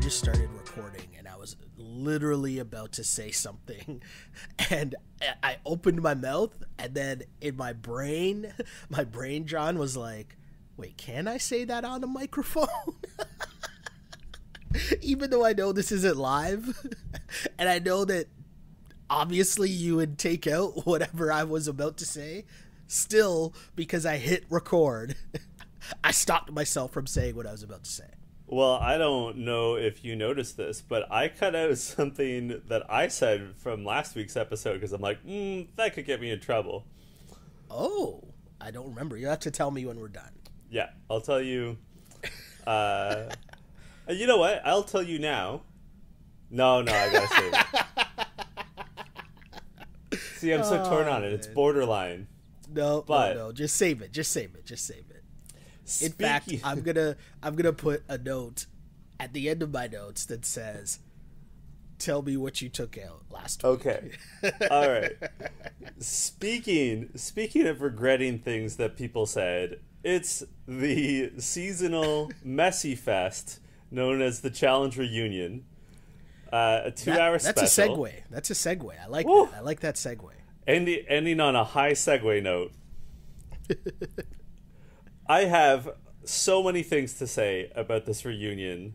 just started recording and I was literally about to say something and I opened my mouth and then in my brain, John, was like, wait, can I say that on a microphone? Even though I know this isn't live and I know that obviously you would take out whatever I was about to say, still, because I hit record, I stopped myself from saying what I was about to say. Well, I don't know if you noticed this, but I cut out something that I said from last week's episode because I'm like, that could get me in trouble. Oh, I don't remember. You have to tell me when we're done. Yeah, I'll tell you. You know what? I'll tell you now. No, I gotta save it. See, I'm so torn on it. It's borderline. No. Just save it. In fact, I'm gonna put a note at the end of my notes that says, "Tell me what you took out last week." Okay. All right. Speaking of regretting things that people said, it's the seasonal messy fest known as the Challenge Reunion. A 2-hour special. That's a segue. I like that. I like that segue. Ending on a high segue note. I have so many things to say about this reunion.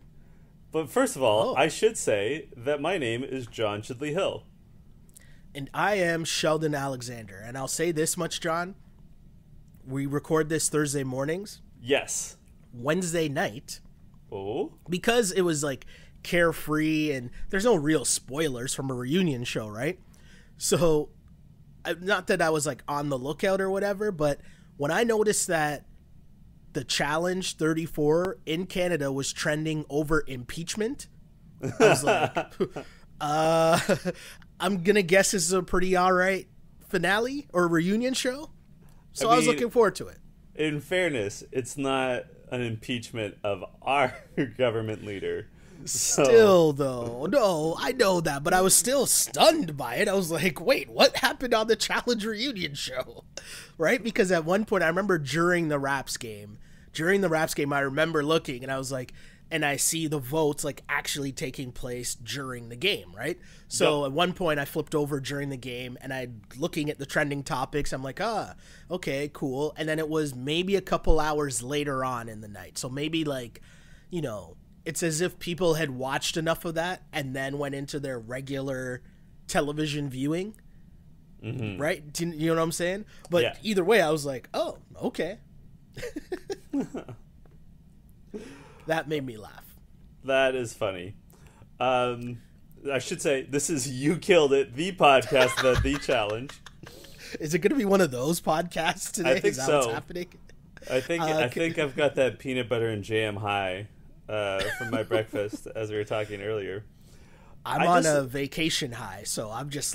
But first of all, I should say that my name is John Chidley Hill. And I am Sheldon Alexander. And I'll say this much, John. We record this Thursday mornings. Yes. Wednesday night. Oh. Because it was like carefree and there's no real spoilers from a reunion show, right? So, not that I was like on the lookout or whatever, but when I noticed that the Challenge 34 in Canada was trending over impeachment, I was like, I'm going to guess this is a pretty all right finale or reunion show. So I was looking forward to it. In fairness, it's not an impeachment of our government leader. Still, though. No, I know that, but I was still stunned by it. I was like, wait, what happened on the Challenge reunion show? Right? Because at one point, I remember during the Raps game, I remember looking and I was like, and I see the votes like actually taking place during the game, right? So At one point I flipped over during the game and I'm looking at the trending topics. I'm like, okay, cool. And then it was maybe a couple hours later on in the night. So maybe like, it's as if people had watched enough of that and then went into their regular television viewing, right? You know what I'm saying? But Either way, I was like, oh, okay. That made me laugh. That is funny. I should say, this is You Killed It, the podcast about the challenge. Is it going to be one of those podcasts today? I think is that so. What's happening? I think I've got that peanut butter and jam high from my breakfast, as we were talking earlier. I'm on a vacation high, so I'm just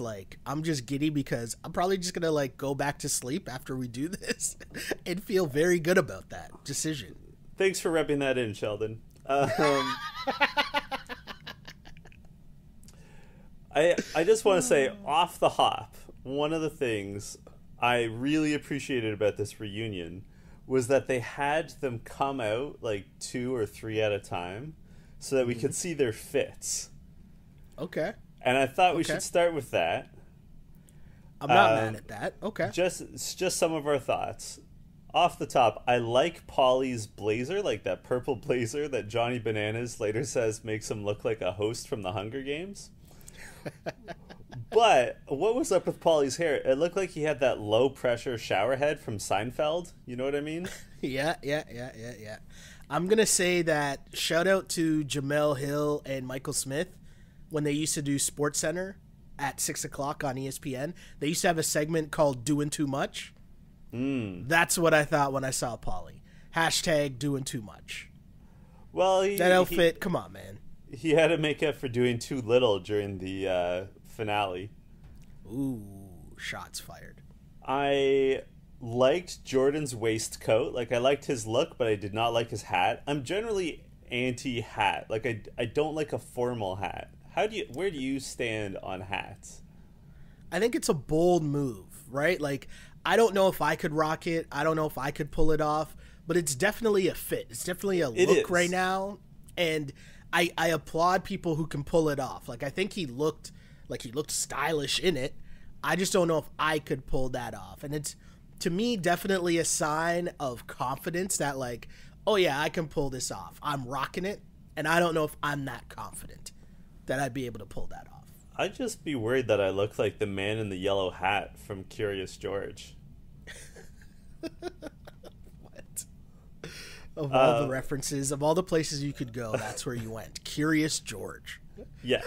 giddy because I'm probably just going to like go back to sleep after we do this and feel very good about that decision. Thanks for rubbing that in, Sheldon. I just want to say, off the hop, one of the things I really appreciated about this reunion was that they had them come out like 2 or 3 at a time so that we could see their fits. Okay. And I thought we should start with that. I'm not mad at that. Okay. Just some of our thoughts. Off the top, I like Polly's blazer, like that purple blazer that Johnny Bananas later says makes him look like a host from the Hunger Games. But what was up with Polly's hair? It looked like he had that low-pressure shower head from Seinfeld. You know what I mean? Yeah. I'm going to say that shout out to Jamel Hill and Michael Smith when they used to do Sports Center at 6 o'clock on ESPN. They used to have a segment called Doing Too Much. That's what I thought when I saw Polly. # doing too much. Well, that outfit, come on, man. He had to make up for doing too little during the finale. Ooh, shots fired. I liked Jordan's waistcoat. Like, I liked his look, but I did not like his hat. I'm generally anti-hat. Like, I don't like a formal hat. Where do you stand on hats? I think it's a bold move, right? Like, I don't know if I could rock it. I don't know if I could pull it off, but it's definitely a fit. It's definitely a look right now. And I applaud people who can pull it off. Like, I think he looked stylish in it. I just don't know if I could pull that off. And it's, to me, definitely a sign of confidence that, like, oh yeah, I can pull this off. I'm rocking it. And I don't know if I'm that confident that I'd be able to pull that off. I'd just be worried that I look like the man in the yellow hat from Curious George. What? Of all the references, of all the places you could go, that's where you went. Curious George. Yeah.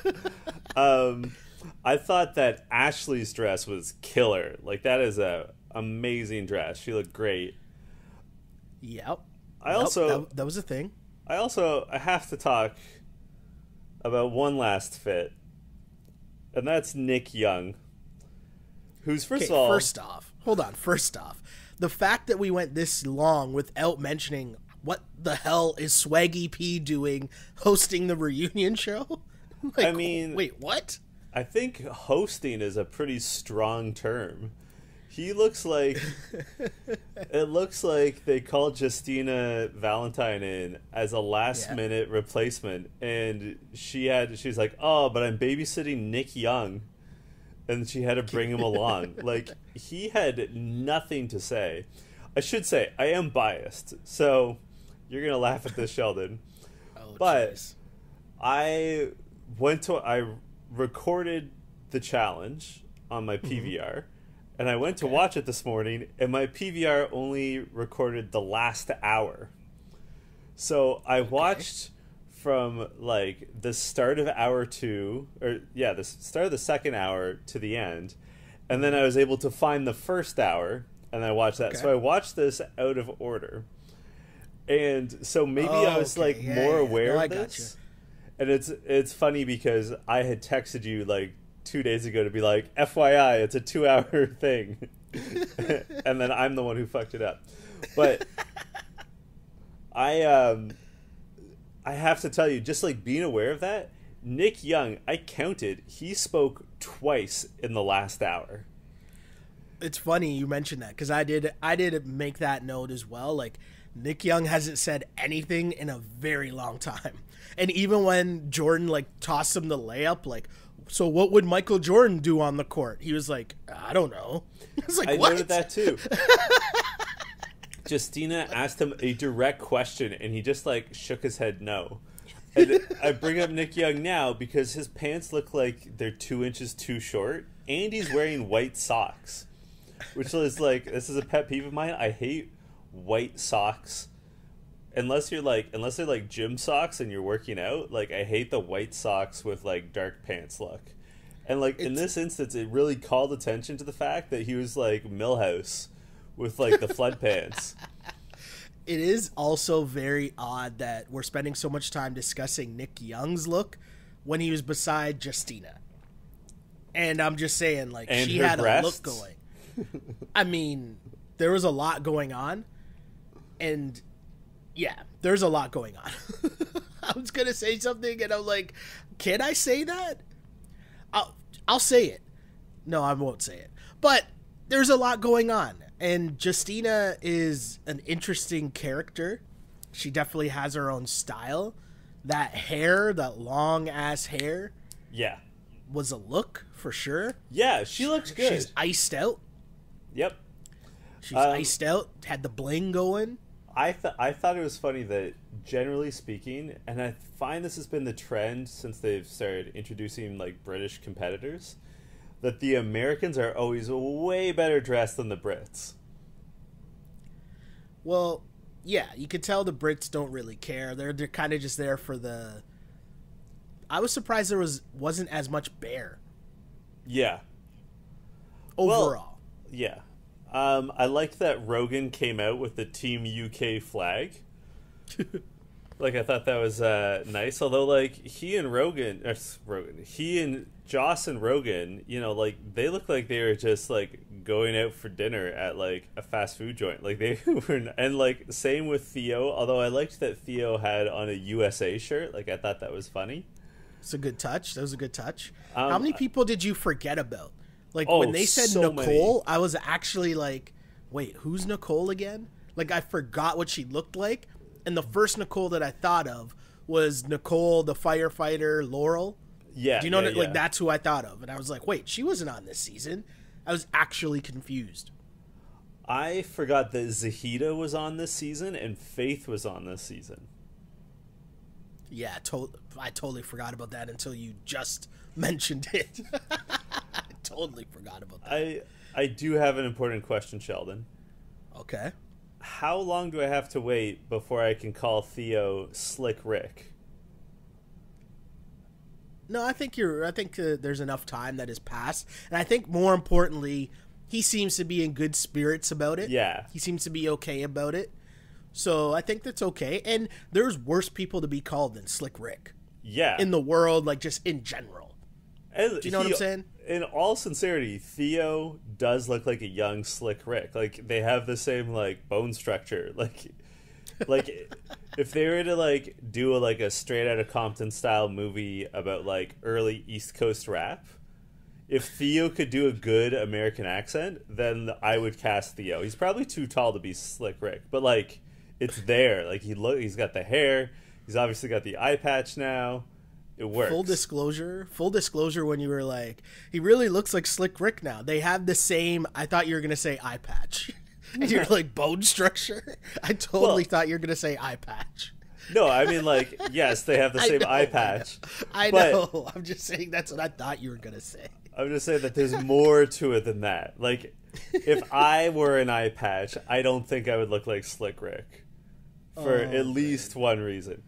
I thought that Ashley's dress was killer. Like, that is a amazing dress. She looked great. Yep. That was a thing. I have to talk about one last fit, and that's Nick Young, who's first off, the fact that we went this long without mentioning what the hell is Swaggy P doing hosting the reunion show? Like, I mean, wait, what? I think hosting is a pretty strong term. He looks like it looks like they called Justina Valentine in as a last minute replacement, and she's like, oh, but I'm babysitting Nick Young, and she had to bring him along. Like, he had nothing to say. I should say I am biased, so you're gonna laugh at this, Sheldon. But geez. I recorded the challenge on my PVR. And I went to watch it this morning, and my PVR only recorded the last hour. So I watched from, like, the start of hour 2, the start of the second hour to the end, and then I was able to find the first hour, and I watched that. Okay. So I watched this out of order. And so maybe I was, more aware of this. And it's funny because I had texted you, like, 2 days ago to be like, FYI, it's a 2-hour thing. And then I'm the one who fucked it up. But I have to tell you, just like being aware of that, Nick Young, I counted, he spoke twice in the last hour. It's funny you mentioned that, because I did make that note as well. Like, Nick Young hasn't said anything in a very long time. And even when Jordan, like, tossed him the layup, like, so what would Michael Jordan do on the court? He was like, I don't know. I was like, what? I noted that too. Justina asked him a direct question, and he just, like, shook his head no. And I bring up Nick Young now because his pants look like they're 2 inches too short, and he's wearing white socks, which is, like, this is a pet peeve of mine. I hate white socks. Unless they're like gym socks and you're working out, like, I hate the white socks with, like, dark pants look. And, like, in this instance, it really called attention to the fact that he was like Millhouse with, like, the flood pants. It is also very odd that we're spending so much time discussing Nick Young's look when he was beside Justina. And I'm just saying, like, and she had breasts. A look going. I mean, there was a lot going on, and yeah, there's a lot going on. I was going to say something, and I'm like, can I say that? I'll say it. No, I won't say it. But there's a lot going on, and Justina is an interesting character. She definitely has her own style. That hair, that long-ass hair, was a look, for sure. Yeah, she looks good. She's iced out. Yep. She's iced out, had the bling going. I thought it was funny that, generally speaking, and I find this has been the trend since they've started introducing, like, British competitors, that the Americans are always way better dressed than the Brits. Well, yeah, you can tell the Brits don't really care. They're kind of just there for the... I was surprised there wasn't as much bear. Yeah. Overall. Well, yeah. I liked that Rogan came out with the Team UK flag. Like, I thought that was nice. Although, like, he and Joss and Rogan, you know, like, they look like they were just, like, going out for dinner at, like, a fast food joint. Like, they were, and, like, same with Theo. Although I liked that Theo had on a USA shirt. Like, I thought that was funny. It's a good touch. That was a good touch. How many people did you forget about? Like, when they said so Nicole, many. I was actually like, wait, who's Nicole again? Like, I forgot what she looked like. And the first Nicole that I thought of was Nicole, the firefighter, Laurel. Yeah. Do you know that? Yeah. Like, that's who I thought of. And I was like, wait, she wasn't on this season. I was actually confused. I forgot that Zahida was on this season and Faith was on this season. Yeah, I totally forgot about that until you just mentioned it. I totally forgot about that. I do have an important question, Sheldon. Okay. How long do I have to wait before I can call Theo Slick Rick? No, I think there's enough time that has passed, and I think more importantly, he seems to be in good spirits about it. Yeah. He seems to be okay about it. So I think that's okay. And there's worse people to be called than Slick Rick. Yeah. In the world, like just in general. Do you know what I'm saying? In all sincerity, Theo does look like a young Slick Rick. Like, they have the same, like, bone structure. Like if they were to, like, do a Straight Outta Compton style movie about, like, early East Coast rap, if Theo could do a good American accent, then I would cast Theo. He's probably too tall to be Slick Rick, but, like, it's there. Like, he's got the hair. He's obviously got the eye patch now. It works. Full disclosure when you were like, he really looks like Slick Rick now. They have the same, I thought you were going to say eye patch. And you're like, bone structure? I totally thought you were going to say eye patch. No, I mean, like, yes, they have the same eye patch. I know. I'm just saying that's what I thought you were going to say. I'm just saying that there's more to it than that. Like, if I were an eye patch, I don't think I would look like Slick Rick. For at least one reason.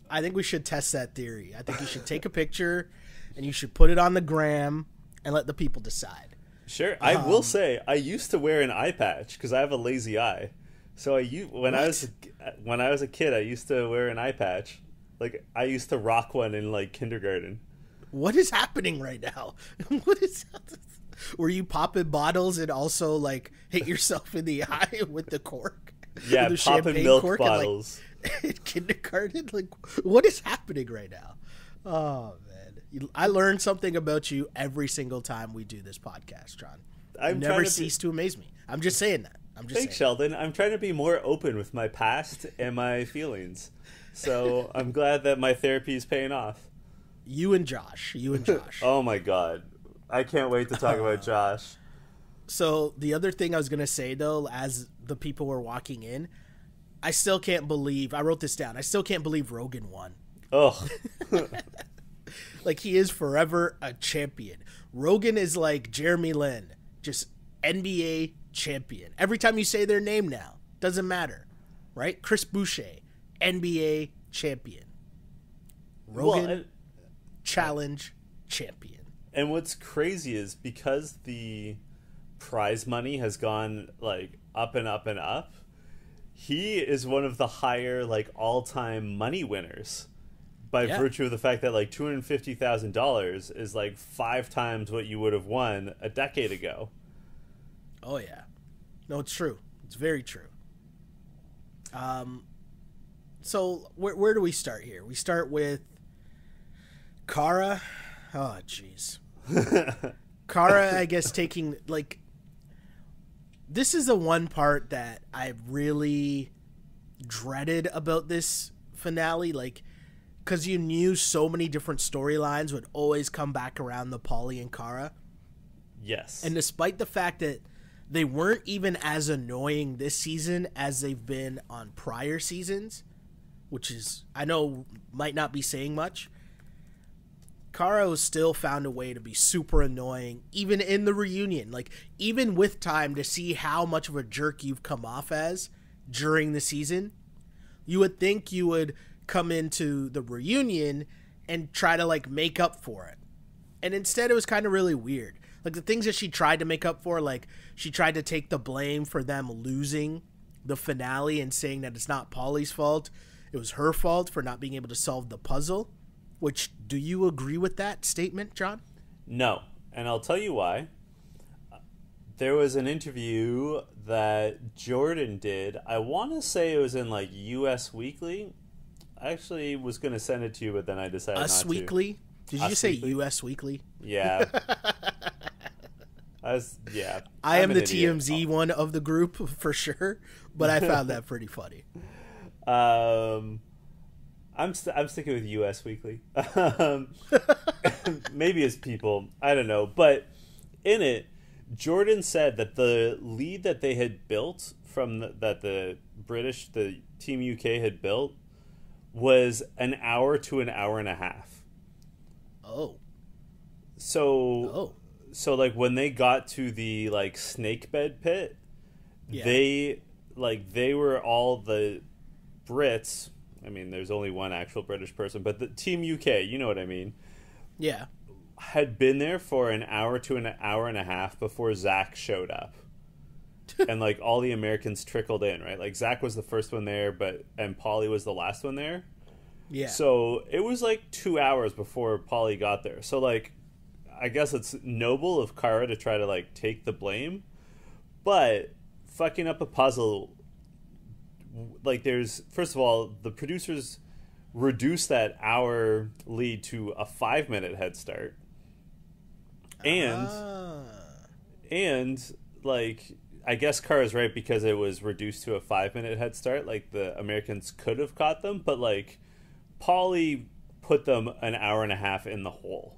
I think we should test that theory. I think you should take a picture and you should put it on the gram and let the people decide. Sure. I will say, I used to wear an eye patch because I have a lazy eye. So when I was a kid, I used to wear an eye patch. Like, I used to rock one in, like, kindergarten. What is happening right now? What is that? Were you popping bottles and also, like, hit yourself in the eye with the cork? Yeah, popping milk bottles. In kindergarten? Like, what is happening right now? Oh, man. I learn something about you every single time we do this podcast, John. You never cease to amaze me. I'm just saying that. Thanks, Sheldon. I'm trying to be more open with my past and my feelings. So I'm glad that my therapy is paying off. You and Josh. Oh, my God. I can't wait to talk about Josh. So the other thing I was going to say, though, as the people were walking in, I still can't believe, I wrote this down, I still can't believe Rogan won. Oh. Like, he is forever a champion. Rogan is like Jeremy Lin, just NBA champion. Every time you say their name now, doesn't matter, right? Chris Boucher, NBA champion. Rogan, challenge champion. And what's crazy is because the prize money has gone, like, up and up and up, he is one of the higher, like, all-time money winners by virtue of the fact that, like, $250,000 is, like, 5 times what you would have won a decade ago. Oh, yeah. No, it's true. It's very true. So where do we start here? We start with Cara. Oh, jeez. Cara, I guess, taking, like, this is the one part that I really dreaded about this finale, like, because you knew so many different storylines would always come back around the Pauly and Cara. Yes. And despite the fact that they weren't even as annoying this season as they've been on prior seasons, which is, I know, might not be saying much, Cara still found a way to be super annoying, even in the reunion. Like, even with time to see how much of a jerk you've come off as during the season, you would think you would come into the reunion and try to, like, make up for it. And instead, it was kind of really weird. Like, the things that she tried to make up for, like, she tried to take the blame for them losing the finale and saying that it's not Pauly's fault. It was her fault for not being able to solve the puzzle. Which, do you agree with that statement, John? No, and I'll tell you why. There was an interview that Jordan did. I want to say it was in, like, US Weekly. I actually was going to send it to you, but then I decided not to. Us Weekly? Did you just say US Weekly? Yeah. I am the TMZ one of the group, for sure, but I found that pretty funny. I'm sticking with U.S. Weekly. Maybe as people, I don't know. But in it, Jordan said that the lead that they had built that the Team UK had built was an hour to an hour and a half. Oh. So like when they got to the like snake bed pit, yeah. they were all the Brits. I mean, there's only one actual British person, but the Team UK, you know what I mean? Yeah. Had been there for an hour to an hour and a half before Zach showed up. And, like, all the Americans trickled in, right? Like, Zach was the first one there, and Paulie was the last one there. Yeah. So, it was, like, 2 hours before Paulie got there. So, like, I guess it's noble of Cara to try to, like, take the blame. But fucking up a puzzle... Like, first of all, the producers reduced that hour lead to a 5-minute head start. And, like, I guess Cara's right because it was reduced to a 5-minute head start. Like, the Americans could have caught them, but, like, Paulie put them an hour and a half in the hole.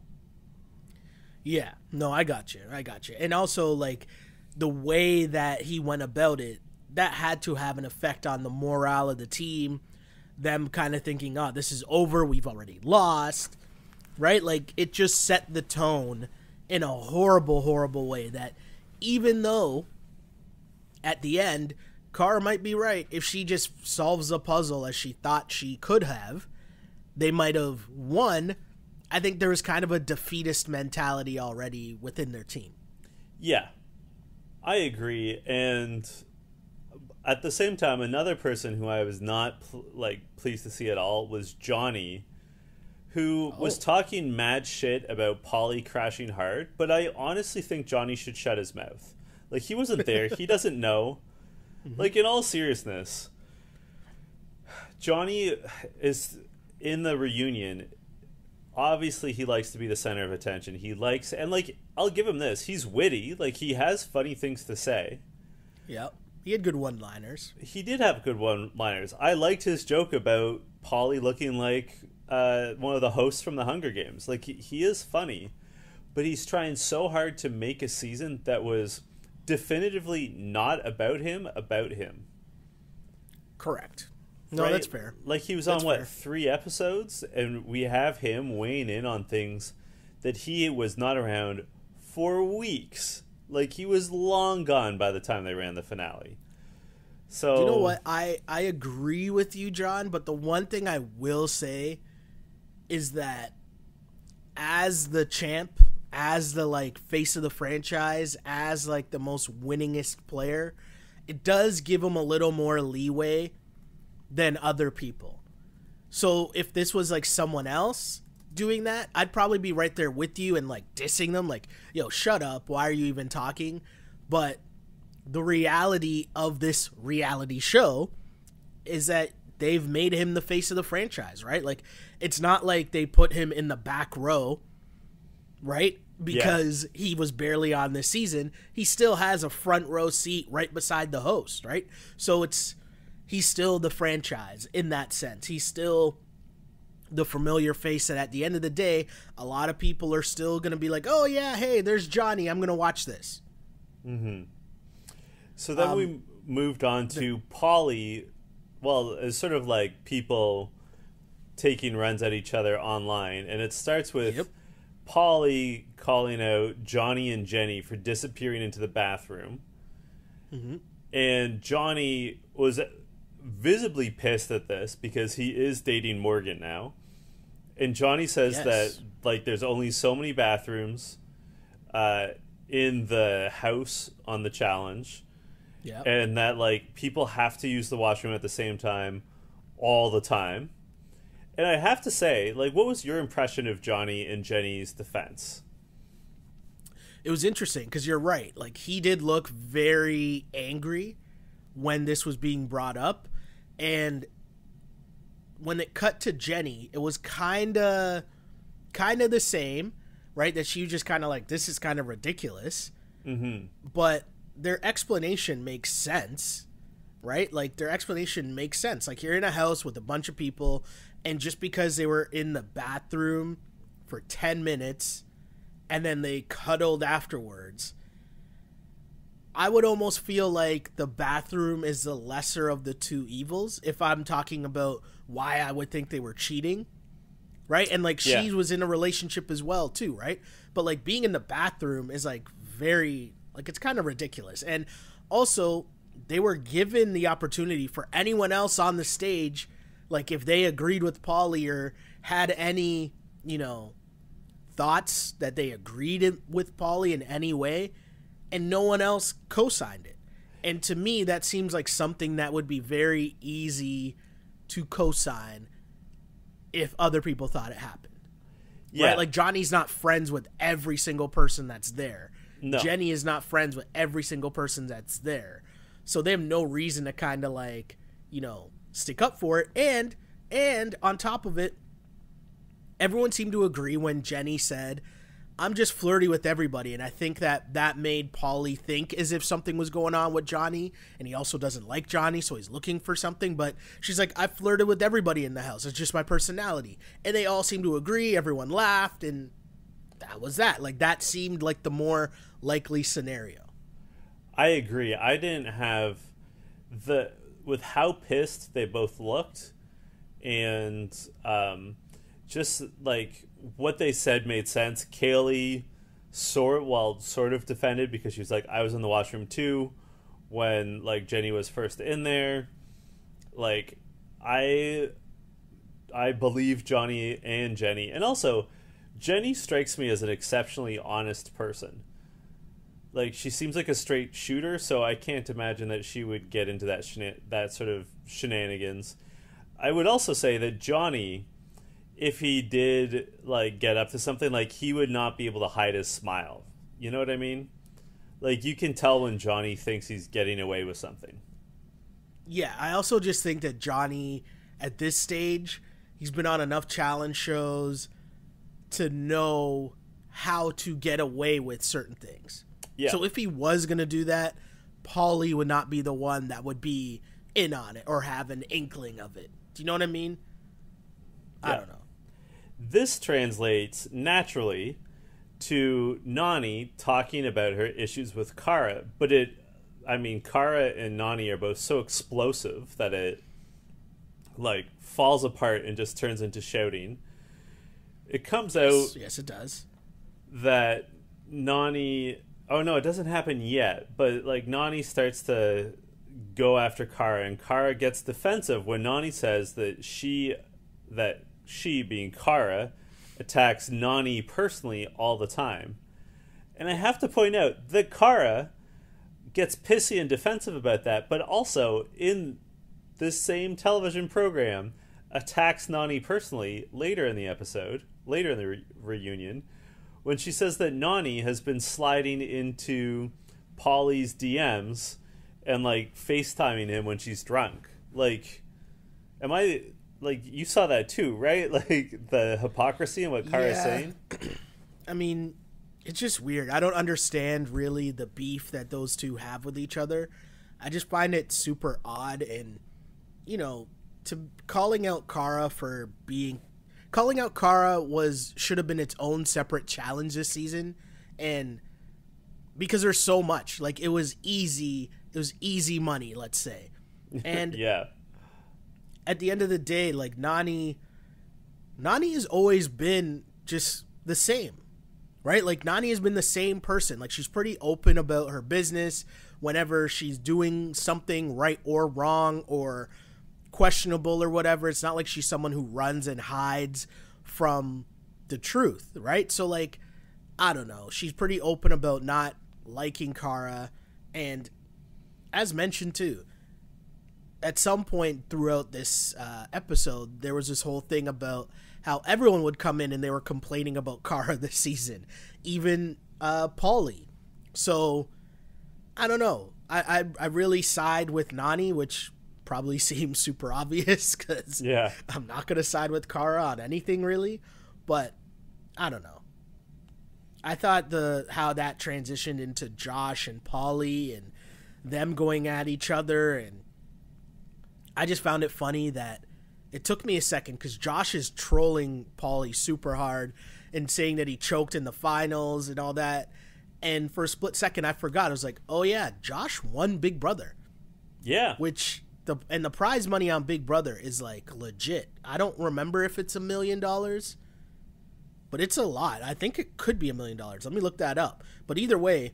Yeah. No, I got you. And also, like, the way that he went about it, that had to have an effect on the morale of the team, them kind of thinking, oh, this is over, we've already lost, right? Like, it just set the tone in a horrible, horrible way that even though at the end, Cara might be right, if she just solves the puzzle as she thought she could have, they might have won. I think there was kind of a defeatist mentality already within their team. Yeah, I agree. And at the same time, another person who I was not pleased to see at all was Johnny, who was talking mad shit about Paulie crashing hard. But I honestly think Johnny should shut his mouth. Like, he wasn't there. He doesn't know. Like, in all seriousness, Johnny is in the reunion. Obviously, he likes to be the center of attention. He likes, and like, I'll give him this. He's witty. Like, he has funny things to say. Yep. He had good one-liners. He did have good one-liners. I liked his joke about Paulie looking like one of the hosts from the Hunger Games. Like, he is funny, but he's trying so hard to make a season that was definitively not about him. Correct. No, right? that's fair. Like, he was that's on, fair. 3 episodes, and we have him weighing in on things that he was not around for weeks. Like, he was long gone by the time they ran the finale. So, you know what? I agree with you, John, but the one thing I will say is that as the champ, as the, like, face of the franchise, as, like, the most winningest player, it does give him a little more leeway than other people. So if this was, like, someone else doing that, I'd probably be right there with you and, like, dissing them, like, yo, shut up, why are you even talking? But the reality of this reality show is that they've made him the face of the franchise, right? Like, it's not like they put him in the back row, right? Because he was barely on this season. He still has a front row seat right beside the host, right? So he's still the franchise in that sense. He's still the familiar face that at the end of the day, a lot of people are still going to be like, oh yeah, hey, there's Johnny, I'm going to watch this. So then we moved on to Paulie. Well, it's sort of like people taking runs at each other online. And it starts with Paulie calling out Johnny and Jenny for disappearing into the bathroom. And Johnny was visibly pissed at this because he is dating Morgan now. And Johnny says that, like, there's only so many bathrooms in the house on the challenge. And that, like, people have to use the washroom at the same time all the time. And I have to say, like, what was your impression of Johnny and Jenny's defense? It was interesting because you're right. Like, he did look very angry when this was being brought up. And when it cut to Jenny, it was kind of the same, right? That she was just kind of like, this is kind of ridiculous. But their explanation makes sense, right? Like, their explanation makes sense. Like, you're in a house with a bunch of people And just because they were in the bathroom for 10 minutes and then they cuddled afterwards, I would almost feel like the bathroom is the lesser of the two evils if I'm talking about why I would think they were cheating, right? And like she was in a relationship as well too, right? But like being in the bathroom is like very, like it's kind of ridiculous. And also they were given the opportunity for anyone else on the stage, like if they agreed with Paulie or had any, you know, thoughts that they agreed with Paulie in any way, and no one else co-signed it. And to me, that seems like something that would be very easy to co-sign if other people thought it happened. Yeah. Right? Like Johnny's not friends with every single person that's there. No. Jenny is not friends with every single person that's there. So they have no reason to kind of like, you know, stick up for it. And on top of it, everyone seemed to agree when Jenny said, I'm just flirty with everybody. And I think that made Paulie think as if something was going on with Johnny. And he also doesn't like Johnny, so he's looking for something. But she's like, I flirted with everybody in the house. It's just my personality. And they all seemed to agree. Everyone laughed. And that was that. Like, that seemed like the more likely scenario. I agree. I didn't have with how pissed they both looked. And just like what they said made sense. Kaylee sort of defended because she was like, I was in the washroom too when like Jenny was first in there. Like I believe Johnny and Jenny. And also Jenny strikes me as an exceptionally honest person. Like she seems like a straight shooter, so I can't imagine that she would get into that sort of shenanigans. I would also say that Johnny, if he did like get up to something, like he would not be able to hide his smile. You know what I mean? Like you can tell when Johnny thinks he's getting away with something. Yeah, I also just think that Johnny at this stage, he's been on enough challenge shows to know how to get away with certain things. Yeah. So if he was going to do that, Paulie would not be the one that would be in on it or have an inkling of it. Do you know what I mean? Yeah. I don't know. This translates naturally to Nani talking about her issues with Cara, but Cara and Nani are both so explosive that it like falls apart and just turns into shouting. It comes out. Yes, it does. That Nani. Oh no, it doesn't happen yet. But like Nani starts to go after Cara, and Cara gets defensive when Nani says that she being Cara attacks Nani personally all the time. And I have to point out that Cara gets pissy and defensive about that, but also in this same television program attacks Nani personally later in the episode, later in the reunion, when she says that Nani has been sliding into Paulie's DMs and like FaceTiming him when she's drunk. Like, like, you saw that too, right? Like, the hypocrisy in what Cara is saying? I mean, it's just weird. I don't understand, really, the beef that those two have with each other. I just find it super odd. And, you know, calling out Cara should have been its own separate challenge this season. And because there's so much. Like, it was easy money, let's say. And yeah. At the end of the day, like Nani has always been just the same, right? Like Nani has been the same person. Like she's pretty open about her business whenever she's doing something right or wrong or questionable or whatever. It's not like she's someone who runs and hides from the truth, right? So like, I don't know. She's pretty open about not liking Cara. And as mentioned too, at some point throughout this episode, there was this whole thing about how everyone would come in and they were complaining about Cara this season, even Paulie. So, I don't know. I really side with Nani, which probably seems super obvious because I'm not going to side with Cara on anything really. But, I don't know. I thought how that transitioned into Josh and Paulie and them going at each other, and I just found it funny that it took me a second because Josh is trolling Paulie super hard and saying that he choked in the finals and all that. And for a split second, I forgot. I was like, oh, yeah, Josh won Big Brother. Yeah. Which, the prize money on Big Brother is, like, legit. I don't remember if it's $1 million, but it's a lot. I think it could be $1 million. Let me look that up. But either way,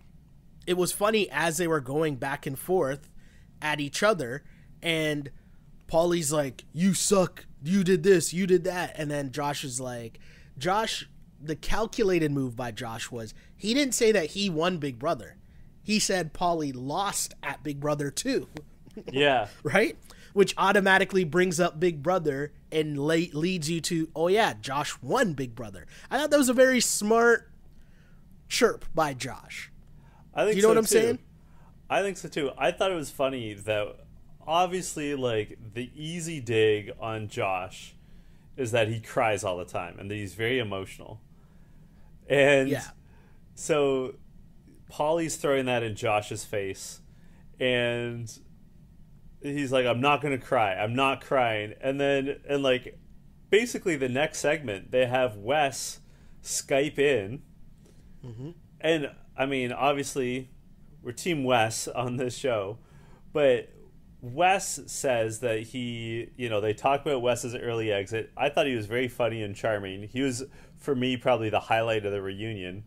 it was funny as they were going back and forth at each other, and Paulie's like, you suck, you did this, you did that, and then Josh is like, the calculated move by Josh was, he didn't say that he won Big Brother. He said Paulie lost at Big Brother 2. Yeah. Right? Which automatically brings up Big Brother and leads you to, oh yeah, Josh won Big Brother. I thought that was a very smart chirp by Josh. I think you know so what I'm too. saying? I think so too. I thought it was funny that obviously, like, the easy dig on Josh is that he cries all the time and that he's very emotional. And yeah. So Paulie's throwing that in Josh's face, and he's like, I'm not going to cry. I'm not crying. And then, and like, basically the next segment, they have Wes Skype in. Mm-hmm. And, I mean, obviously, we're Team Wes on this show, but Wes says that they talk about Wes's early exit. I thought he was very funny and charming. He was, for me, probably the highlight of the reunion.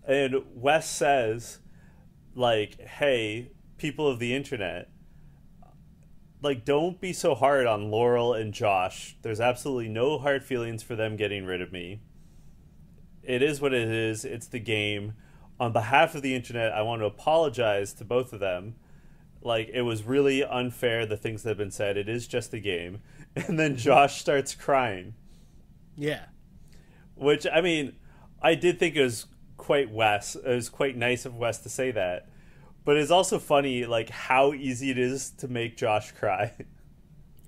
And Wes says, like, hey, people of the internet, like, don't be so hard on Laurel and Josh. There's absolutely no hard feelings for them getting rid of me. It is what it is. It's the game. On behalf of the internet, I want to apologize to both of them. Like, it was really unfair, the things that have been said. It is just a game. And then Josh starts crying. Yeah. Which, I mean, I did think it was quite Wes. It was quite nice of Wes to say that. But it's also funny, like, how easy it is to make Josh cry.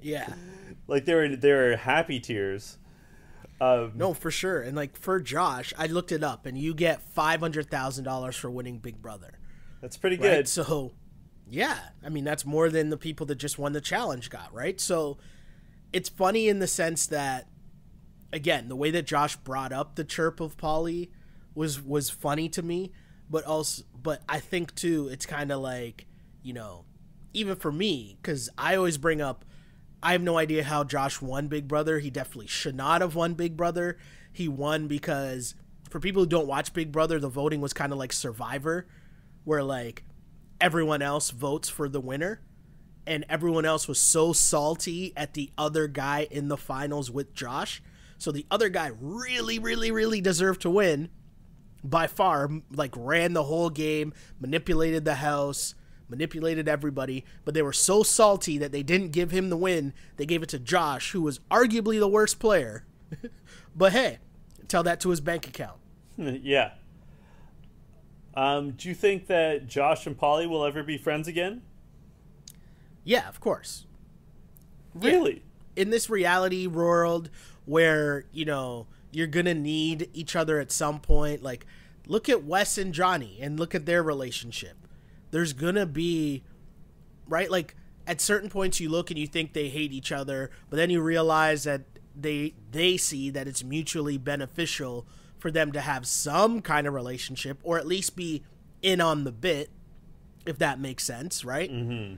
Yeah. Like, there are happy tears. No, for sure. And, like, for Josh, I looked it up, and you get $500,000 for winning Big Brother. That's pretty right? good. So, yeah. I mean, that's more than the people that just won the challenge got, right? So, it's funny in the sense that, again, the way that Josh brought up the chirp of Paulie was funny to me, but I think, too, it's kind of like, even for me, because I always bring up, I have no idea how Josh won Big Brother. He definitely should not have won Big Brother. He won because, for people who don't watch Big Brother, the voting was kind of like Survivor, where, like, everyone else votes for the winner, and everyone else was so salty at the other guy in the finals with Josh. So the other guy really, really, really deserved to win by far, like, ran the whole game, manipulated the house, manipulated everybody, but they were so salty that they didn't give him the win. They gave it to Josh, who was arguably the worst player. But hey, tell that to his bank account. Yeah. Do you think that Josh and Paulie will ever be friends again? Yeah, of course. Really? Yeah. In this reality world where, you're gonna need each other at some point, like, look at Wes and Johnny and look at their relationship. There's gonna be, right, like, at certain points you look and you think they hate each other, but then you realize that they see that it's mutually beneficial for them to have some kind of relationship, or at least be in on the bit, if that makes sense, right? Mm-hmm.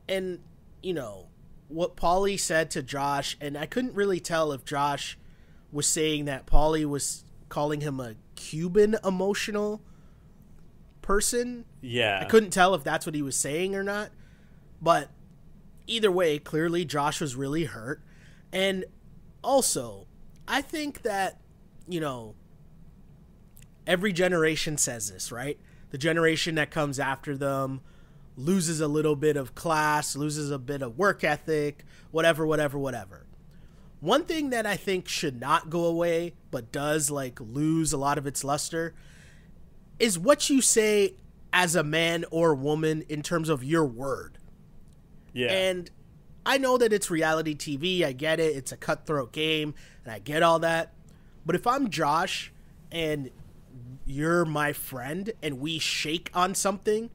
And, what Paulie said to Josh, and I couldn't really tell if Josh was saying that Paulie was calling him a Cuban emotional person. Yeah. I couldn't tell if that's what he was saying or not. But either way, clearly Josh was really hurt. And also, I think that, every generation says this, right? The generation that comes after them loses a little bit of class, loses a bit of work ethic, whatever. One thing that I think should not go away, but does, like, lose a lot of its luster, is what you say as a man or woman in terms of your word. Yeah. And I know that it's reality TV. I get it. It's a cutthroat game, and I get all that. But if I'm Josh and you're my friend and we shake on something,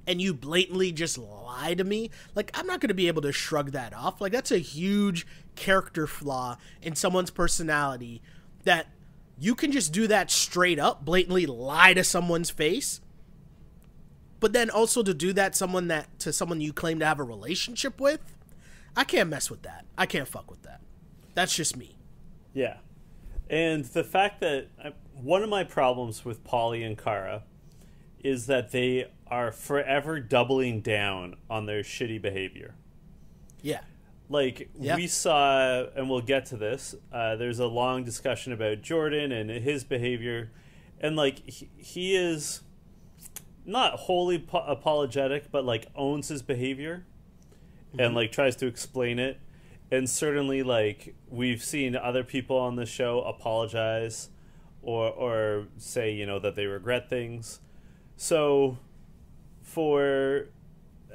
and you blatantly just lie to me, like, I'm not going to be able to shrug that off. Like, that's a huge character flaw in someone's personality, that you can just do that straight up, blatantly lie to someone's face, but then also to do that to someone you claim to have a relationship with. I can't mess with that. I can't fuck with that. That's just me. Yeah. And the fact that one of my problems with Paulie and Cara is that they are forever doubling down on their shitty behavior. Yeah. Like, we saw, and we'll get to this, there's a long discussion about Jordan and his behavior. And, like, he is not wholly apologetic, but, like, owns his behavior and, like, tries to explain it. And certainly, like, we've seen other people on the show apologize or say, you know, that they regret things. So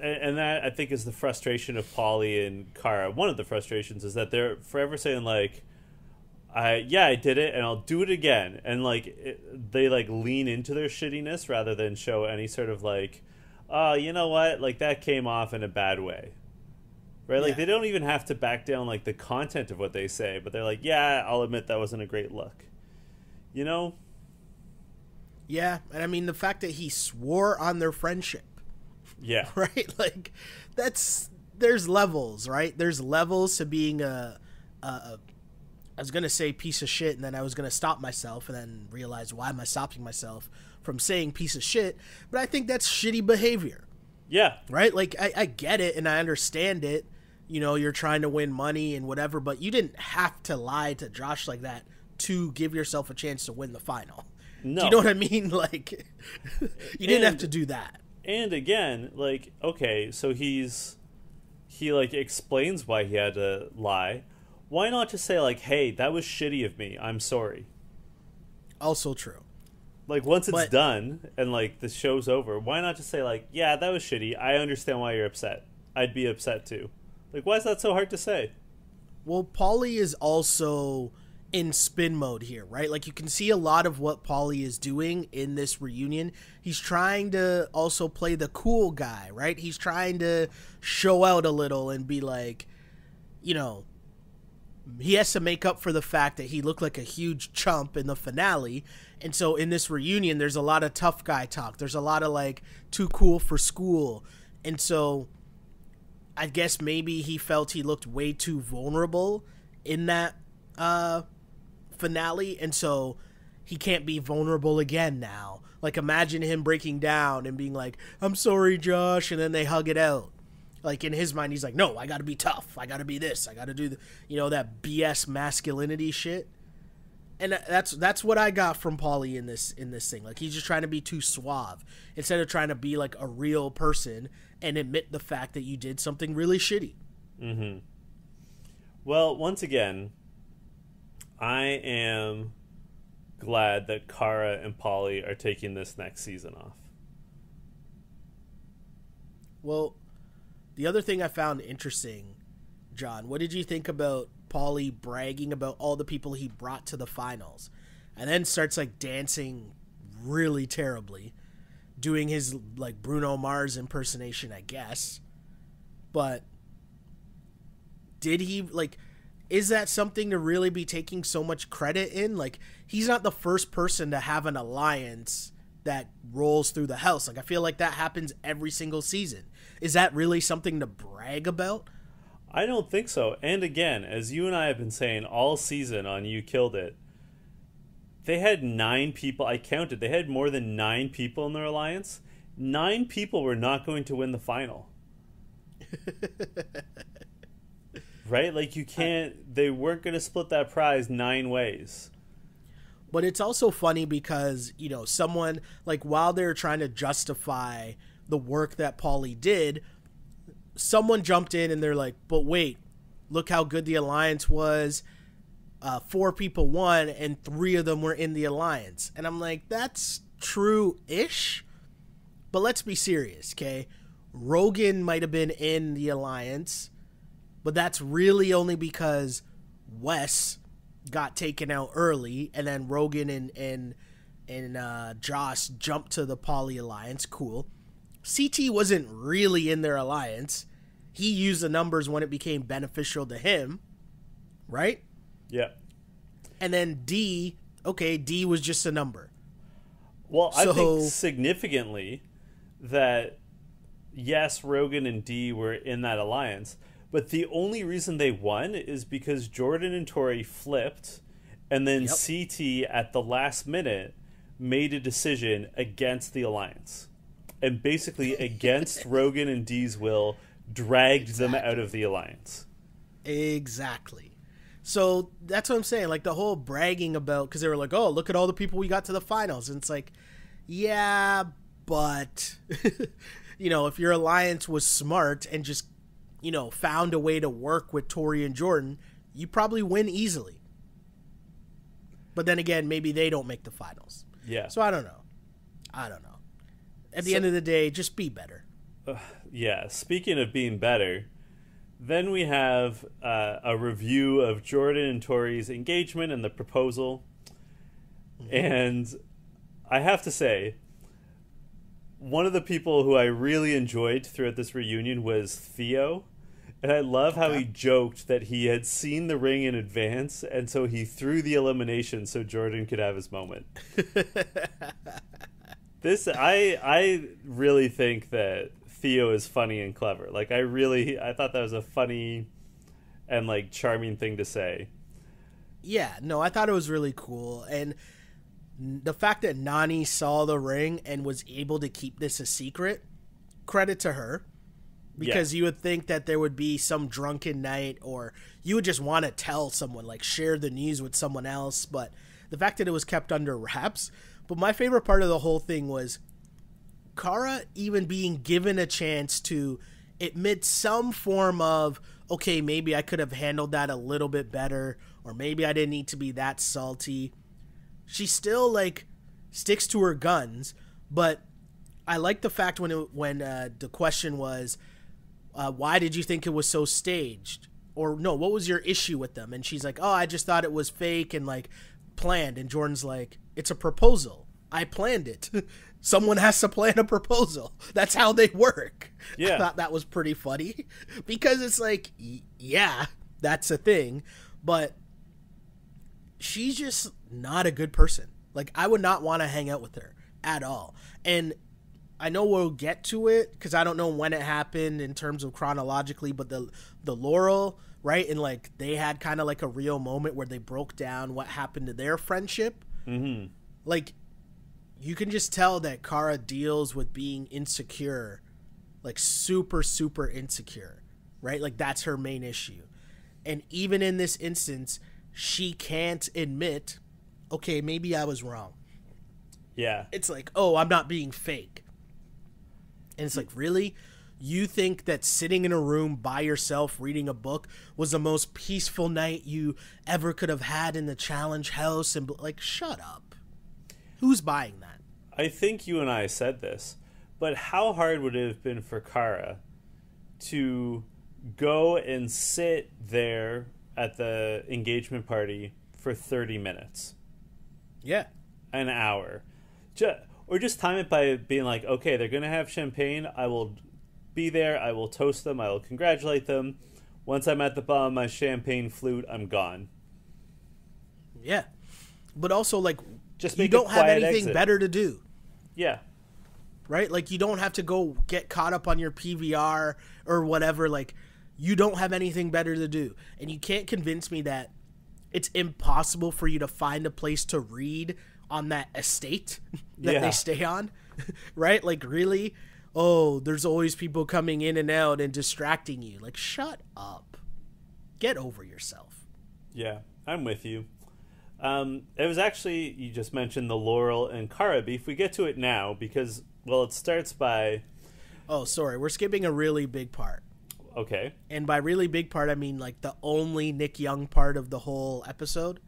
and that, I think, is the frustration of Paulie and Cara. One of the frustrations is that they're forever saying, like, I did it, and I'll do it again. And, like, they, like, lean into their shittiness rather than show any sort of, like, you know what? Like, that came off in a bad way. Right? Like, they don't even have to back down, like, the content of what they say, but they're like, yeah, I'll admit that wasn't a great look. You know? Yeah, and I mean, the fact that he swore on their friendship. Yeah. Right? Like, there's levels, right? There's levels to being I was going to say piece of shit, and then I was going to stop myself and then realize, why am I stopping myself from saying piece of shit? But I think that's shitty behavior. Yeah. Right? Like, I get it and I understand it. You know, you're trying to win money and whatever, but you didn't have to lie to Josh like that to give yourself a chance to win the final. No. Do you know what I mean? Like, you didn't have to do that. And again, like, okay, so he like explains why he had to lie. Why not just say, like, hey, that was shitty of me, I'm sorry. Also true. Like, once it's done and, like, the show's over, why not just say, like, yeah, that was shitty, I understand why you're upset, I'd be upset too. Like, why is that so hard to say? Well, Paulie is also in spin mode here, right? Like, you can see a lot of what Paulie is doing in this reunion. He's trying to also play the cool guy, right? He's trying to show out a little and be like, you know, he has to make up for the fact that he looked like a huge chump in the finale. And so in this reunion, there's a lot of tough guy talk. There's a lot of, like, too cool for school. And so I guess maybe he felt he looked way too vulnerable in that finale, and so he can't be vulnerable again now. Like, imagine him breaking down and being like, I'm sorry, Josh, and then they hug it out. Like, in his mind, he's like, no, I gotta be tough, I gotta be this, I gotta do that BS masculinity shit. And that's what I got from Paulie in this thing. Like, he's just trying to be too suave instead of trying to be like a real person and admit the fact that you did something really shitty. Mm-hmm. Well, once again, I am glad that Cara and Paulie are taking this next season off. Well, the other thing I found interesting, John, what did you think about Paulie bragging about all the people he brought to the finals, and then starts, like, dancing really terribly, doing his, like, Bruno Mars impersonation, I guess. But did he, like, is that something to really be taking so much credit in? Like, he's not the first person to have an alliance that rolls through the house. Like, I feel like that happens every single season. Is that really something to brag about? I don't think so. And again, as you and I have been saying all season on You Killed It, they had 9 people. I counted. They had more than 9 people in their alliance. 9 people were not going to win the final. Right? Like, you can't... They weren't going to split that prize 9 ways. But it's also funny because, you know, someone... Like, while they're trying to justify the work that Paulie did, someone jumped in and they're like, but wait, look how good the alliance was. 4 people won and 3 of them were in the alliance. And I'm like, that's true-ish. But let's be serious, okay? Rogan might have been in the alliance, but that's really only because Wes got taken out early, and then Rogan and Josh jumped to the Paulie alliance. Cool. CT wasn't really in their alliance. He used the numbers when it became beneficial to him, right? Yeah. And then D was just a number. Well, I think significantly that, yes, Rogan and D were in that alliance, but the only reason they won is because Jordan and Tori flipped, and then CT at the last minute made a decision against the alliance. And basically against Rogan and D's will, dragged them out of the alliance. Exactly. So that's what I'm saying. Like the whole bragging about, because they were like, oh, look at all the people we got to the finals. And it's like, yeah, but, if your alliance was smart and just, found a way to work with Tori and Jordan, you probably win easily. But then again, maybe they don't make the finals. Yeah. So I don't know. At the end of the day, just be better. Yeah. Speaking of being better, then we have a review of Jordan and Tori's engagement and the proposal. Mm-hmm. And I have to say, one of the people who I really enjoyed throughout this reunion was Theo. And I love how he joked that he had seen the ring in advance, and so he threw the elimination so Jordan could have his moment. I really think that Theo is funny and clever. Like, I thought that was a funny and, like, charming thing to say. Yeah, no, I thought it was really cool. And the fact that Nani saw the ring and was able to keep this a secret, credit to her. Because you would think that there would be some drunken night, or you would just want to tell someone, like share the news with someone else. But the fact that it was kept under wraps. But my favorite part of the whole thing was Cara even being given a chance to admit some form of, okay, maybe I could have handled that a little bit better, or maybe I didn't need to be that salty. She still like sticks to her guns, but I like the fact when the question was, why did you think it was so staged? Or no, what was your issue with them? And she's like, oh, I just thought it was fake and like planned. And Jordan's like, it's a proposal. I planned it. Someone has to plan a proposal. That's how they work. Yeah. I thought that was pretty funny because it's like, yeah, that's a thing. But she's just not a good person. Like, I would not want to hang out with her at all. And I know we'll get to it because I don't know when it happened in terms of chronologically, but the Laurel, right? And like they had kind of like a real moment where they broke down what happened to their friendship. Mm-hmm. Like you can just tell that Cara deals with being insecure, like super, super insecure, right? Like that's her main issue. And even in this instance, she can't admit, okay, maybe I was wrong. Yeah. It's like, oh, I'm not being fake. And it's like, really? You think that sitting in a room by yourself reading a book was the most peaceful night you ever could have had in the challenge house? And like, shut up. Who's buying that? I think you and I said this, but how hard would it have been for Cara to go and sit there at the engagement party for 30 minutes? Yeah. An hour. Or just time it by being like, okay, they're going to have champagne. I will be there. I will toast them. I will congratulate them. Once I'm at the bottom of my champagne flute, I'm gone. Yeah. But also, like, just you don't have anything better to do. Yeah. Right? Like, you don't have to go get caught up on your PVR or whatever. Like, you don't have anything better to do. And you can't convince me that it's impossible for you to find a place to read on that estate that they stay on, right? Like, really? Oh, there's always people coming in and out and distracting you. Like, shut up. Get over yourself. Yeah, I'm with you. It was actually, you just mentioned the Laurel and Cara beef. We get to it now because, well, it starts by... Oh, sorry. We're skipping a really big part. Okay. And by really big part, I mean, like, the only Nick Young part of the whole episode.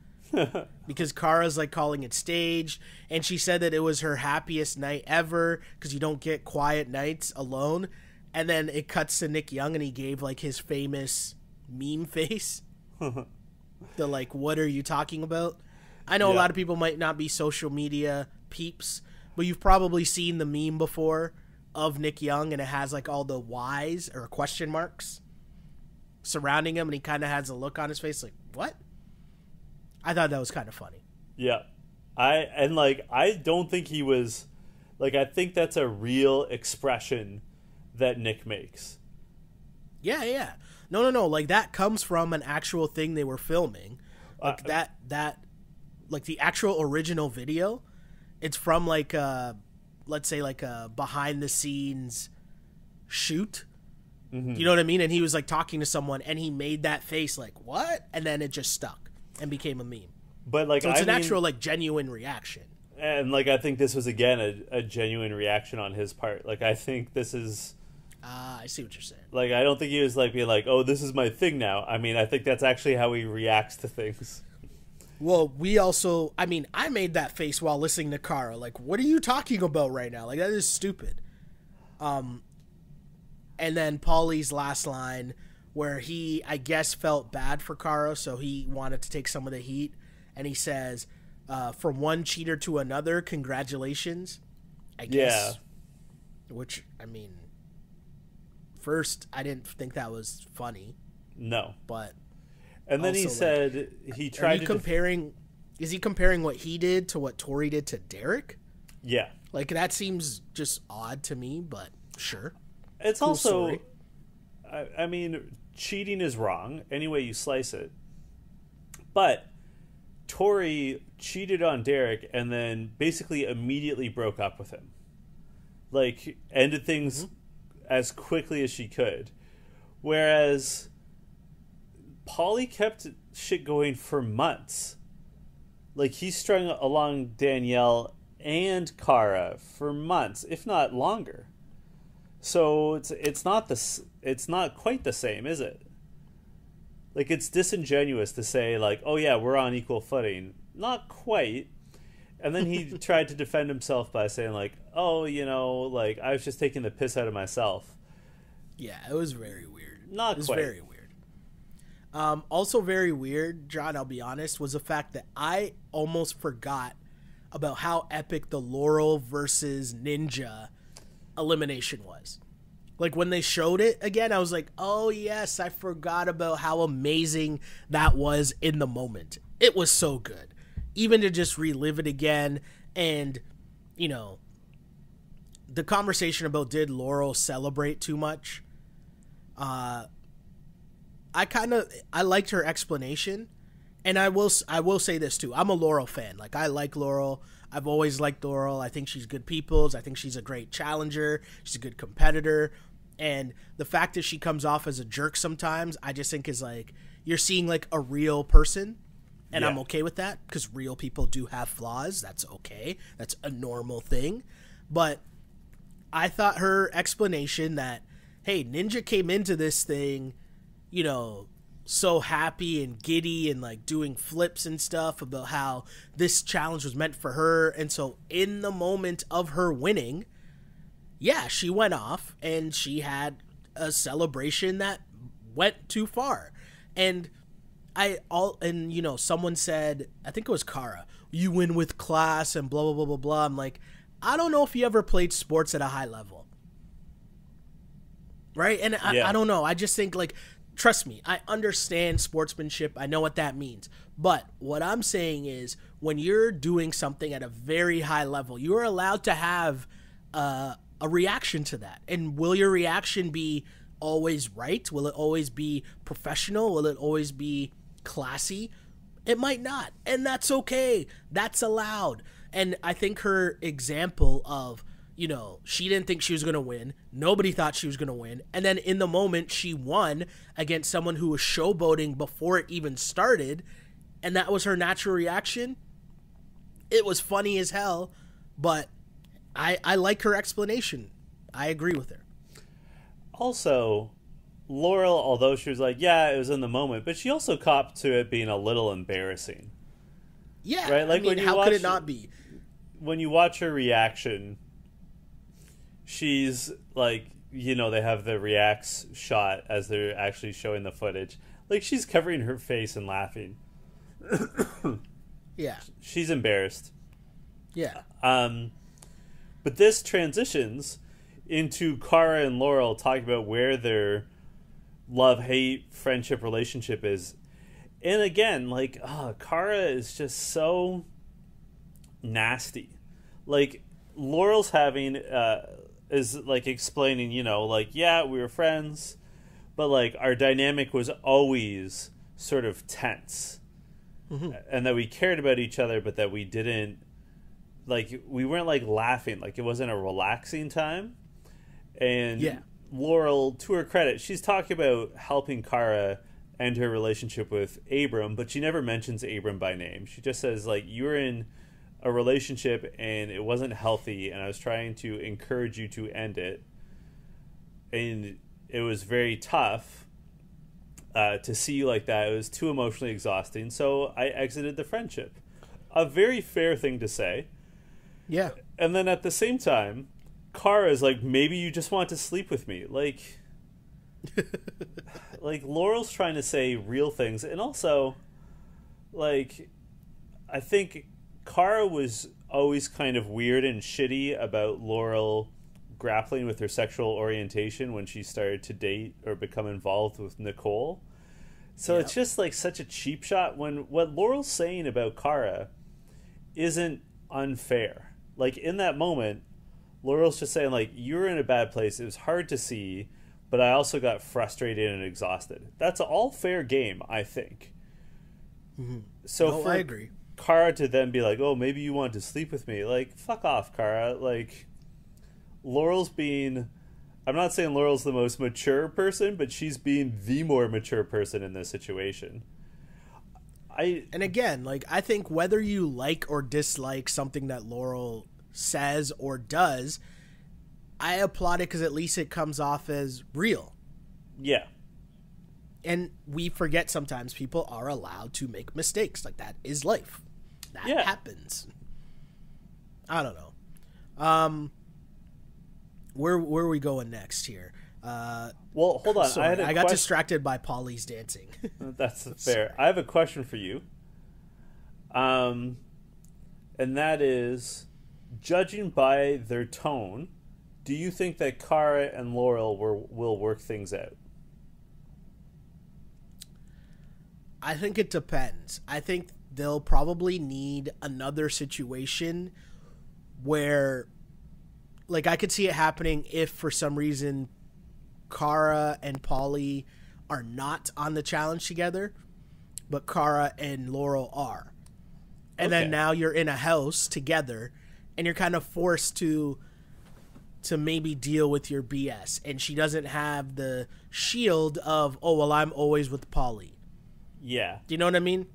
Because Cara's like calling it staged, and she said that it was her happiest night ever because you don't get quiet nights alone. And then it cuts to Nick Young, and he gave like his famous meme face. The like, what are you talking about? I know a lot of people might not be social media peeps, but you've probably seen the meme before of Nick Young, and it has like all the Y's or question marks surrounding him, and he kind of has a look on his face like, what? I thought that was kind of funny. Yeah. I don't think he was, like, I think that's a real expression that Nick makes. Yeah. No. Like, that comes from an actual thing they were filming. Like, like, the actual original video, it's from, like, let's say, like, a behind-the-scenes shoot. Mm-hmm. You know what I mean? And he was, like, talking to someone, and he made that face, like, what? And then it just stuck and became a meme. But, like, so it's an actual, like, genuine reaction. And, like, I think this was, again, a genuine reaction on his part. Like, I think this is... I see what you're saying. Like, I don't think he was, like, being like, oh, this is my thing now. I mean, I think that's actually how he reacts to things. Well, we also... I mean, I made that face while listening to Cara. Like, what are you talking about right now? Like, that is stupid. And then Paulie's last line, where he, I guess, felt bad for Cara, so he wanted to take some of the heat. And he says, from one cheater to another, congratulations. I guess. Yeah. Which, I mean... First, I didn't think that was funny. No. But... And then he said he tried to... Is he comparing what he did to what Tori did to Derek? Yeah. Like, that seems just odd to me, but sure. It's cool also... Story. I mean, cheating is wrong, any way you slice it. But Tori cheated on Derek and then basically immediately broke up with him. Like, ended things... Mm-hmm. As quickly as she could. Whereas Paulie kept shit going for months. Like, he strung along Danielle and Cara for months, if not longer. So it's not quite the same, is it? Like, it's disingenuous to say, like, oh yeah, we're on equal footing. Not quite. And then he tried to defend himself by saying, like, oh, you know, like, I was just taking the piss out of myself. Yeah, it was very weird. Not quite. It was very weird. Also very weird, John, I'll be honest, was the fact that I almost forgot about how epic the Laurel versus Ninja elimination was. Like, when they showed it again, I was like, oh, yes, I forgot about how amazing that was in the moment. It was so good. Even to just relive it again, and, you know, the conversation about did Laurel celebrate too much, I liked her explanation, and I will say this too. I'm a Laurel fan. Like, I like Laurel. I've always liked Laurel. I think she's good peoples. I think she's a great challenger. She's a good competitor, and the fact that she comes off as a jerk sometimes, I just think is like, you're seeing like a real person. And yeah. I'm okay with that, because real people do have flaws. That's okay. That's a normal thing. But I thought her explanation that, hey, Ninja came into this thing, you know, so happy and giddy and like doing flips and stuff about how this challenge was meant for her. And so in the moment of her winning, yeah, she went off and she had a celebration that went too far. And you know, someone said, I think it was Cara, you win with class and blah, blah, blah, blah, blah. I'm like, I don't know if you ever played sports at a high level. Right? And I don't know. I just think, like, trust me, I understand sportsmanship. I know what that means. But what I'm saying is, when you're doing something at a very high level, you are allowed to have a reaction to that. And will your reaction be always right? Will it always be professional? Will it always be classy? It might not, and that's okay. That's allowed. And I think her example of, you know, she didn't think she was going to win, nobody thought she was going to win, and then in the moment she won against someone who was showboating before it even started, and that was her natural reaction. It was funny as hell, but I like her explanation. I agree with her. Also, Laurel, although she was like, yeah, it was in the moment, but she also copped to it being a little embarrassing. Yeah, right? Like, I mean, how could it not be? When you watch her reaction, she's like, you know, they have the reacts shot as they're actually showing the footage. Like, she's covering her face and laughing. Yeah. She's embarrassed. Yeah. But this transitions into Cara and Laurel talking about where their love-hate friendship relationship is. And again, like, Cara is just so nasty. Like, Laurel's having, is, like, explaining, you know, like, yeah, we were friends, but, like, our dynamic was always sort of tense. Mm-hmm. And that we cared about each other, but that we didn't, like, we weren't, like, laughing. Like, it wasn't a relaxing time. And yeah. Laurel, to her credit, she's talking about helping Cara end her relationship with Abram, but she never mentions Abram by name. She just says, like, you were in a relationship and it wasn't healthy, and I was trying to encourage you to end it. And it was very tough to see you like that. It was too emotionally exhausting, so I exited the friendship. A very fair thing to say. Yeah. And then at the same time, Cara is like, maybe you just want to sleep with me. Like, like, Laurel's trying to say real things. And also, like, I think Cara was always kind of weird and shitty about Laurel grappling with her sexual orientation when she started to date or become involved with Nicole. So it's just, like, such a cheap shot when what Laurel's saying about Cara isn't unfair. Like, in that moment, Laurel's just saying, like, you were in a bad place. It was hard to see, but I also got frustrated and exhausted. That's all fair game, I think. Mm-hmm. So I agree. Cara to then be like, oh, maybe you want to sleep with me. Like, fuck off, Cara. Like, Laurel's being... I'm not saying Laurel's the most mature person, but she's being the more mature person in this situation. And again, like, I think whether you like or dislike something that Laurel says or does, I applaud it because at least it comes off as real. Yeah. And we forget sometimes people are allowed to make mistakes. Like, that is life. That happens. I don't know. Where are we going next here? Well, hold on. Sorry, I got distracted by Polly's dancing. That's fair. I have a question for you. And that is, judging by their tone, do you think that Cara and Laurel will work things out? I think it depends. I think they'll probably need another situation where, like, I could see it happening if for some reason Cara and Polly are not on the challenge together, but Cara and Laurel are. And then now you're in a house together and you're kind of forced to maybe deal with your BS. And she doesn't have the shield of, oh, well, I'm always with Polly. Yeah. Do you know what I mean?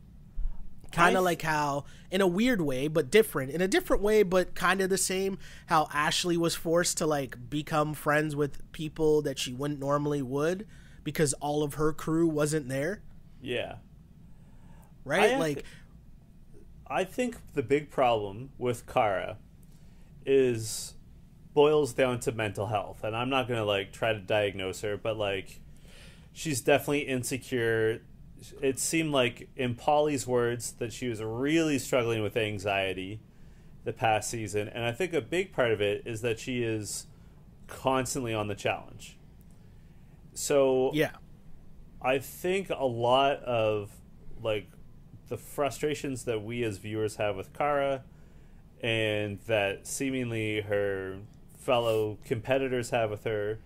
Kind of like how, in a weird way, but different. In a different way, but kind of the same, how Ashley was forced to, like, become friends with people that she wouldn't normally would because all of her crew wasn't there. Yeah. Right? I think the big problem with Cara boils down to mental health. And I'm not going to, like, try to diagnose her, but, like, she's definitely insecure. It seemed like, in Polly's words, that she was really struggling with anxiety the past season. And I think a big part of it is that she is constantly on the challenge. So yeah, I think a lot of, like, the frustrations that we as viewers have with Cara and that seemingly her fellow competitors have with her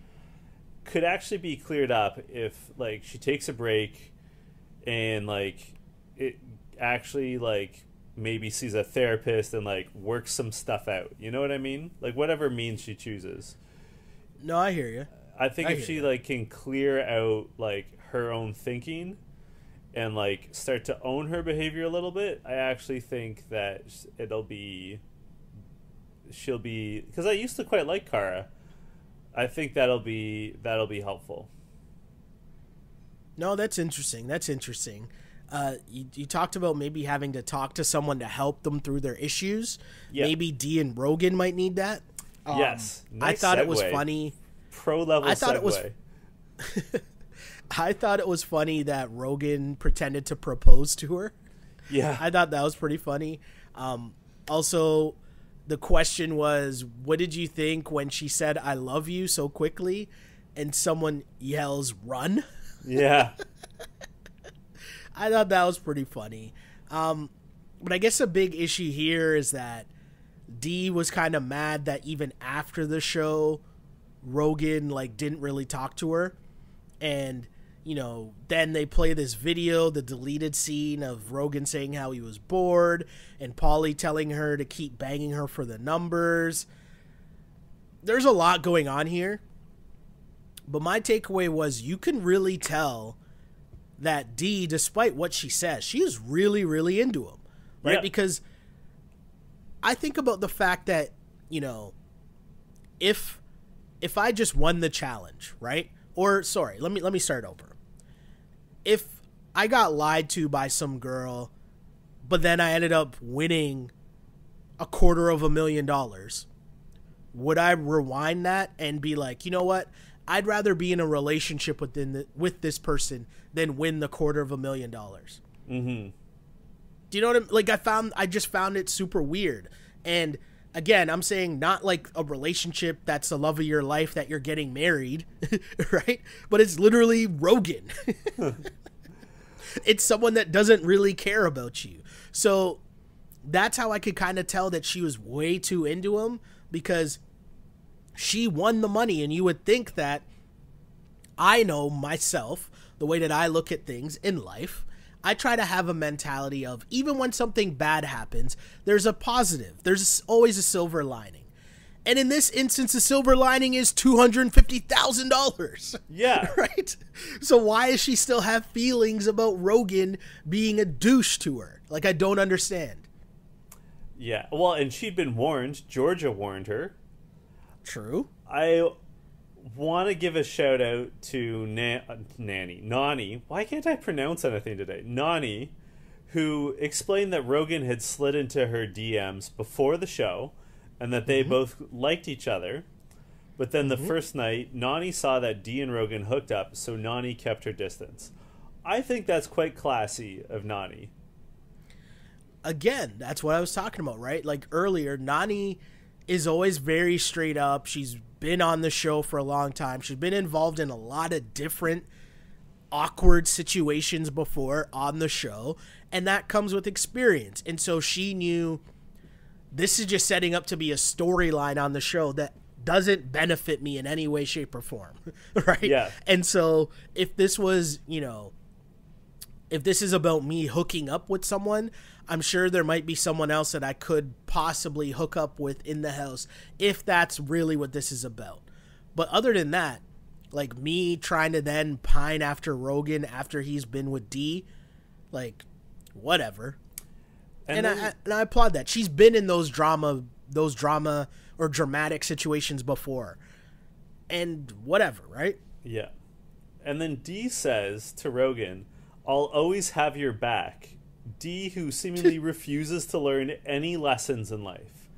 could actually be cleared up if, like, she takes a break and, like, it actually, like, maybe sees a therapist and, like, works some stuff out. You know what I mean? Like, whatever means she chooses. No, I hear you. I think if she, like, can clear out, like, her own thinking and, like, start to own her behavior a little bit, I actually think that she'll be, because I used to quite like Cara. I think that'll be helpful. No, that's interesting. You talked about maybe having to talk to someone to help them through their issues. Yeah. Maybe Dee and Rogan might need that. Yes. Nice I thought segue. It was funny. Pro level segue. I thought it was funny that Rogan pretended to propose to her. Yeah. I thought that was pretty funny. Also, the question was, what did you think when she said I love you so quickly and someone yells run? Yeah. I thought that was pretty funny. But I guess a big issue here is that Dee was kind of mad that even after the show, Rogan like didn't really talk to her. And, you know, then they play this video, the deleted scene of Rogan saying how he was bored and Paulie telling her to keep banging her for the numbers. There's a lot going on here. But my takeaway was you can really tell that Dee, despite what she says, she is really, really into him. Right? Yeah. Because I think about the fact that, you know, if I just won the challenge, right? Or sorry, let me start over. If I got lied to by some girl, but then I ended up winning $250,000, would I rewind that and be like, you know what? I'd rather be in a relationship with this person than win the $250,000. Mm-hmm. Do you know what I'm like? I just found it super weird. And again, I'm saying not like a relationship that's the love of your life that you're getting married, right? But it's literally Rogan. It's someone that doesn't really care about you. So that's how I could kind of tell that she was way too into him, because she won the money. And you would think that, I know myself, the way that I look at things in life, I try to have a mentality of, even when something bad happens, there's a positive. There's always a silver lining. And in this instance, the silver lining is $250,000. Yeah. Right? So why does she still have feelings about Rogan being a douche to her? Like, I don't understand. Yeah. Well, and she'd been warned. Georgia warned her. True. I want to give a shout out to Nani. Why can't I pronounce anything today? Nani, who explained that Rogan had slid into her DMs before the show and that they both liked each other. But then the first night, Nani saw that Dee and Rogan hooked up, so Nani kept her distance. I think that's quite classy of Nani. Again, that's what I was talking about, right? Like earlier, Nani is always very straight up. She's been on the show for a long time. She's been involved in a lot of different awkward situations before on the show, and that comes with experience. And so she knew this is just setting up to be a storyline on the show that doesn't benefit me in any way, shape, or form, right? Yeah. And so if this was, you know, if this is about me hooking up with someone, I'm sure there might be someone else that I could possibly hook up with in the house if that's really what this is about. But other than that, like me trying to then pine after Rogan after he's been with Dee, like, whatever. And I applaud that. She's been in those drama or dramatic situations before. And whatever, right? Yeah. And then Dee says to Rogan, "I'll always have your back." Dee, who seemingly refuses to learn any lessons in life.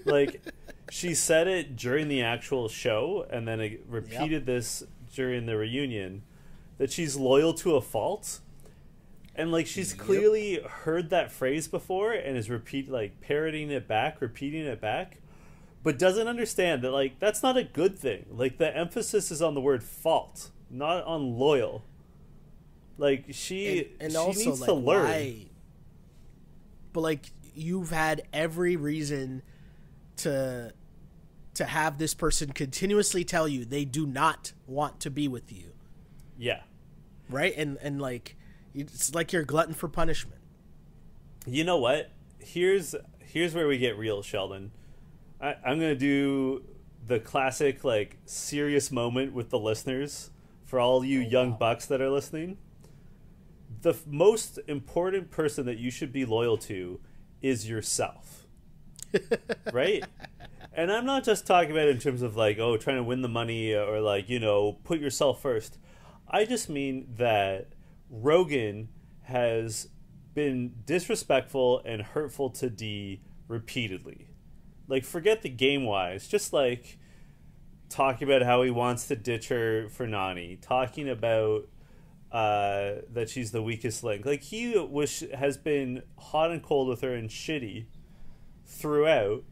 Like, she said it during the actual show and then it repeated this during the reunion, that she's loyal to a fault. And, like, she's clearly heard that phrase before and is parroting it back, repeating it back, but doesn't understand that, like, that's not a good thing. Like, the emphasis is on the word fault, not on loyal. Like, she also needs to learn. Why? But, like, you've had every reason to have this person continuously tell you they do not want to be with you. Yeah. Right? And like, it's like you're a glutton for punishment. You know what? Here's where we get real, Sheldon. I'm going to do the classic, like, serious moment with the listeners for all you young bucks that are listening. The most important person that you should be loyal to is yourself. Right? And I'm not just talking about it in terms of, like, oh, trying to win the money or, like, you know, put yourself first. I just mean that Rogan has been disrespectful and hurtful to Dee repeatedly. Like, forget the game-wise. Just, like, talking about how he wants to ditch her for Nani. Talking about that she's the weakest link. Like, he has been hot and cold with her and shitty throughout,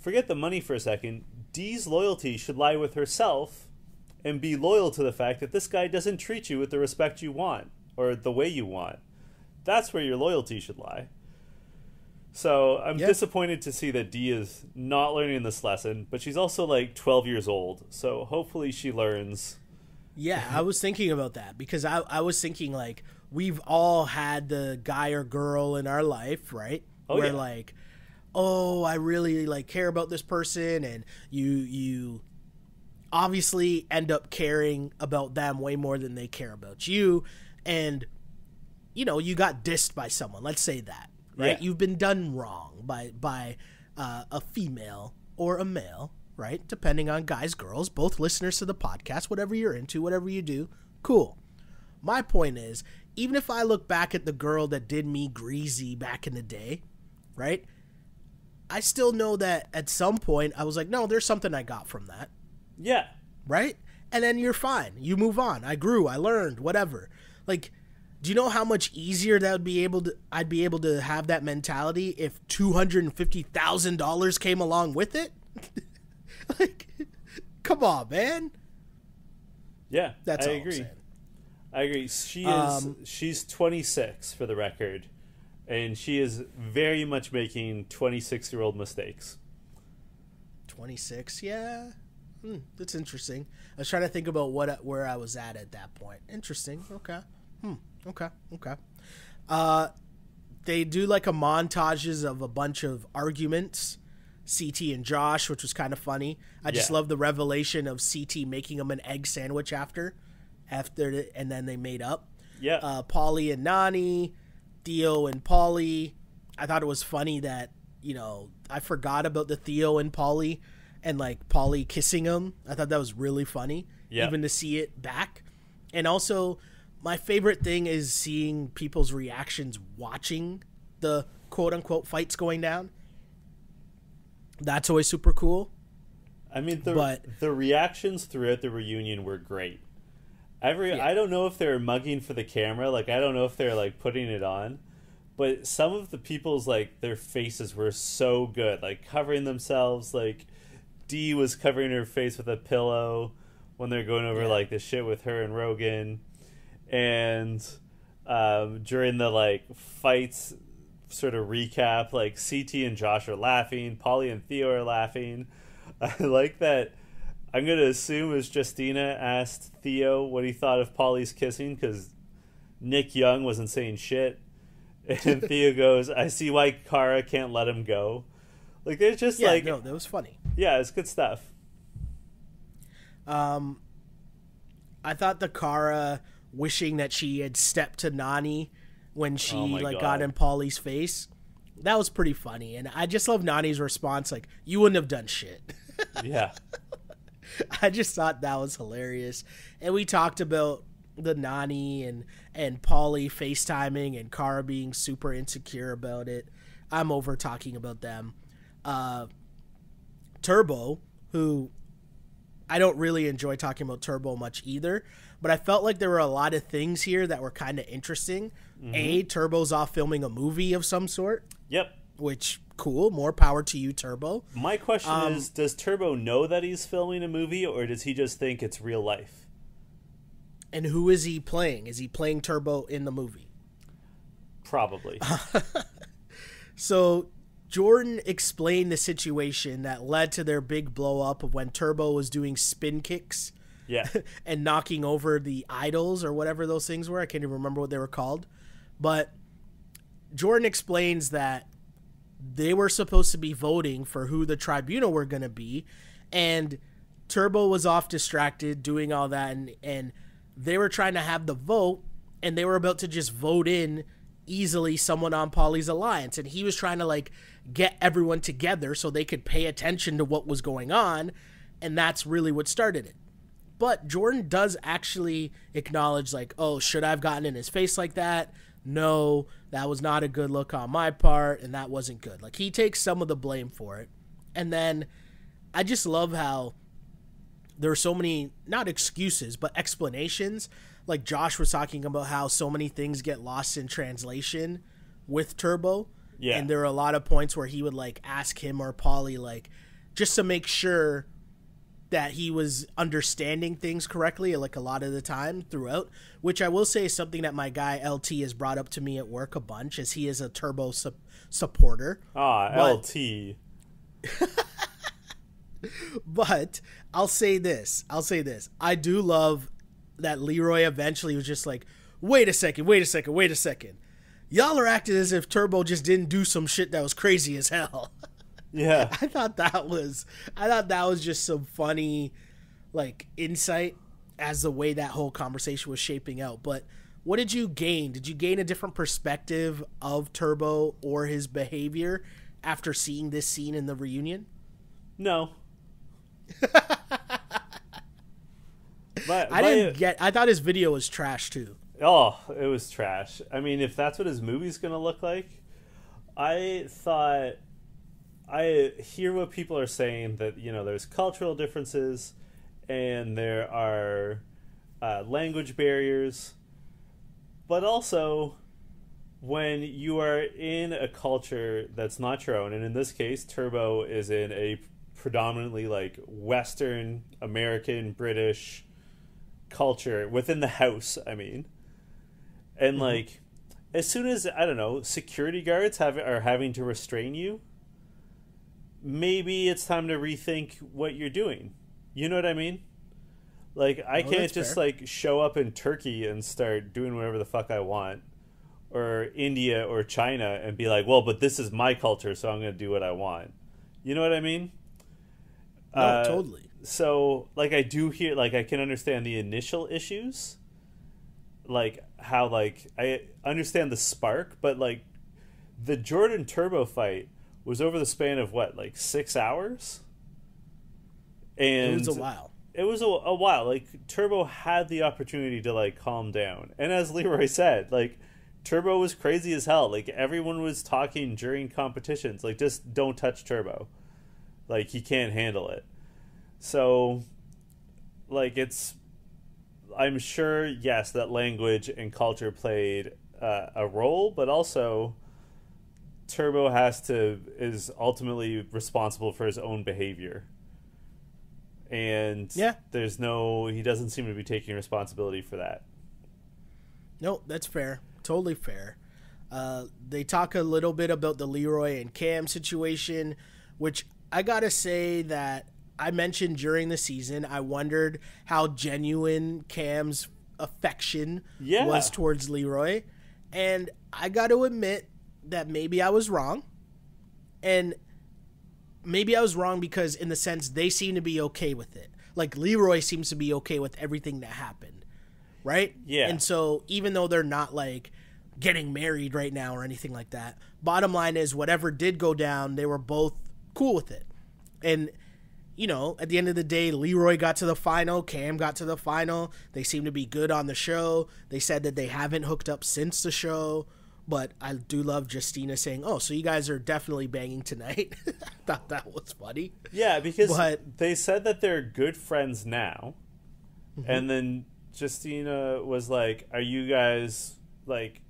forget the money for a second. Dee's loyalty should lie with herself and be loyal to the fact that this guy doesn't treat you with the respect you want or the way you want. That's where your loyalty should lie. So I'm disappointed to see that Dee is not learning this lesson, but she's also like 12 years old. So hopefully she learns. Yeah, I was thinking about that because I was thinking like we've all had the guy or girl in our life, right? Where like, oh, I really like care about this person, and you obviously end up caring about them way more than they care about you, and you know, you got dissed by someone. Let's say that, right? You've been done wrong by a female or a male, right? Depending on guys, girls, both listeners to the podcast, whatever you're into, whatever you do, cool. My point is, even if I look back at the girl that did me greasy back in the day, right? I still know that at some point I was like, no, there's something I got from that. Yeah. Right? And then you're fine. You move on. I grew. I learned. Whatever. Like, do you know how much easier I'd be able to have that mentality if $250,000 came along with it? Like, come on, man. Yeah, That's I all agree. I'm saying. I agree. She's 26 for the record, and she is very much making 26-year-old mistakes. 26, yeah. That's interesting. I was trying to think about where I was at that point. Interesting. Okay. Okay. They do like a montages of a bunch of arguments, CT and Josh, which was kind of funny. I just love the revelation of CT making him an egg sandwich after and then they made up. Yeah. Paulie and Nani, Theo and Paulie. I thought it was funny that, you know, I forgot about the Theo and Paulie and like Paulie kissing him. I thought that was really funny, even to see it back. And also, my favorite thing is seeing people's reactions watching the quote-unquote fights going down. That's always super cool. I mean, the reactions throughout the reunion were great. I don't know if they're mugging for the camera. Like, I don't know if they're, like, putting it on. But some of the people's, like, their faces were so good. Like, covering themselves. Like, Dee was covering her face with a pillow when they're going over, like, the shit with her and Rogan. And during the, like, fights sort of recap, like, CT and Josh are laughing. Paulie and Theo are laughing. I like that. I'm going to assume as Justina asked Theo what he thought of Paulie's kissing, because Nick Young wasn't saying shit. And Theo goes, I see why Cara can't let him go. Like, there's just like... no, that was funny. Yeah, it's good stuff. I thought the Cara wishing that she had stepped to Nani when she got in Paulie's face, that was pretty funny. And I just love Nani's response, like, you wouldn't have done shit. Yeah. I just thought that was hilarious. And we talked about the Nani and Paulie FaceTiming and Cara being super insecure about it. I'm over talking about them. Turbo, who I don't really enjoy talking about Turbo much either, but I felt like there were a lot of things here that were kind of interesting. Mm-hmm. Turbo's off filming a movie of some sort. Yep. Which, cool. More power to you, Turbo. My question is, does Turbo know that he's filming a movie, or does he just think it's real life? And who is he playing? Is he playing Turbo in the movie? Probably. So Jordan explained the situation that led to their big blow up of when Turbo was doing spin kicks. Yeah. And knocking over the idols or whatever those things were. I can't even remember what they were called. But Jordan explains that they were supposed to be voting for who the tribunal were going to be. And Turbo was off distracted doing all that. And they were trying to have the vote. And they were about to just vote in easily someone on Paulie's alliance. And he was trying to like get everyone together so they could pay attention to what was going on. And that's really what started it. But Jordan does actually acknowledge like, oh, should I have gotten in his face like that? No, that was not a good look on my part, and that wasn't good. Like, he takes some of the blame for it. And then I just love how there are so many, not excuses, but explanations. Like, Josh was talking about how so many things get lost in translation with Turbo. Yeah. And there are a lot of points where he would, like, ask him or Paulie, like, just to make sure that he was understanding things correctly, like a lot of the time throughout, which I will say is something that my guy LT has brought up to me at work a bunch, as he is a Turbo supporter. LT. But I'll say this. I do love that Leroy eventually was just like, wait a second. Y'all are acting as if Turbo just didn't do some shit that was crazy as hell. Yeah. I thought that was just some funny, like, insight as the way that whole conversation was shaping out. But what did you gain? Did you gain a different perspective of Turbo or his behavior after seeing this scene in the reunion? No. I thought his video was trash too. Oh, it was trash. I mean, if that's what his movie's gonna look like, I hear what people are saying, that, you know, there's cultural differences and there are language barriers, but also when you are in a culture that's not your own, and in this case Turbo is in a predominantly like Western American British culture within the house, I mean, and like as soon as, I don't know, security guards are having to restrain you, maybe it's time to rethink what you're doing. You know what I mean? Like, I can't just fair. Like show up in Turkey and start doing whatever the fuck I want, or India or China, and be like, well, but this is my culture, so I'm going to do what I want. You know what I mean? No, totally. So, like, I do hear, like, I can understand the initial issues, like how, like, I understand the spark, but like the Jordan Turbo fight was over the span of what, like 6 hours? And it was a while. It was a while. Like, Turbo had the opportunity to like calm down, and as Leroy said, like, Turbo was crazy as hell. Like, everyone was talking during competitions, like, just don't touch Turbo, like, he can't handle it. So, like, I'm sure, yes, that language and culture played a role, but also Turbo is ultimately responsible for his own behavior. And yeah, he doesn't seem to be taking responsibility for that. No, that's fair. Totally fair. They talk a little bit about the Leroy and Cam situation, which I gotta say that I mentioned during the season, I wondered how genuine Cam's affection was towards Leroy. And I got to admit that maybe I was wrong. And maybe I was wrong because, in the sense, they seem to be okay with it. Like, Leroy seems to be okay with everything that happened. Right? Yeah. And so, even though they're not, like, getting married right now or anything like that, bottom line is, whatever did go down, they were both cool with it. And, you know, at the end of the day, Leroy got to the final, Cam got to the final. They seem to be good on the show. They said that they haven't hooked up since the show. But I do love Justina saying, oh, so you guys are definitely banging tonight. I thought that was funny. Yeah, because they said that they're good friends now. Mm-hmm. And then Justina was like, are you guys, like,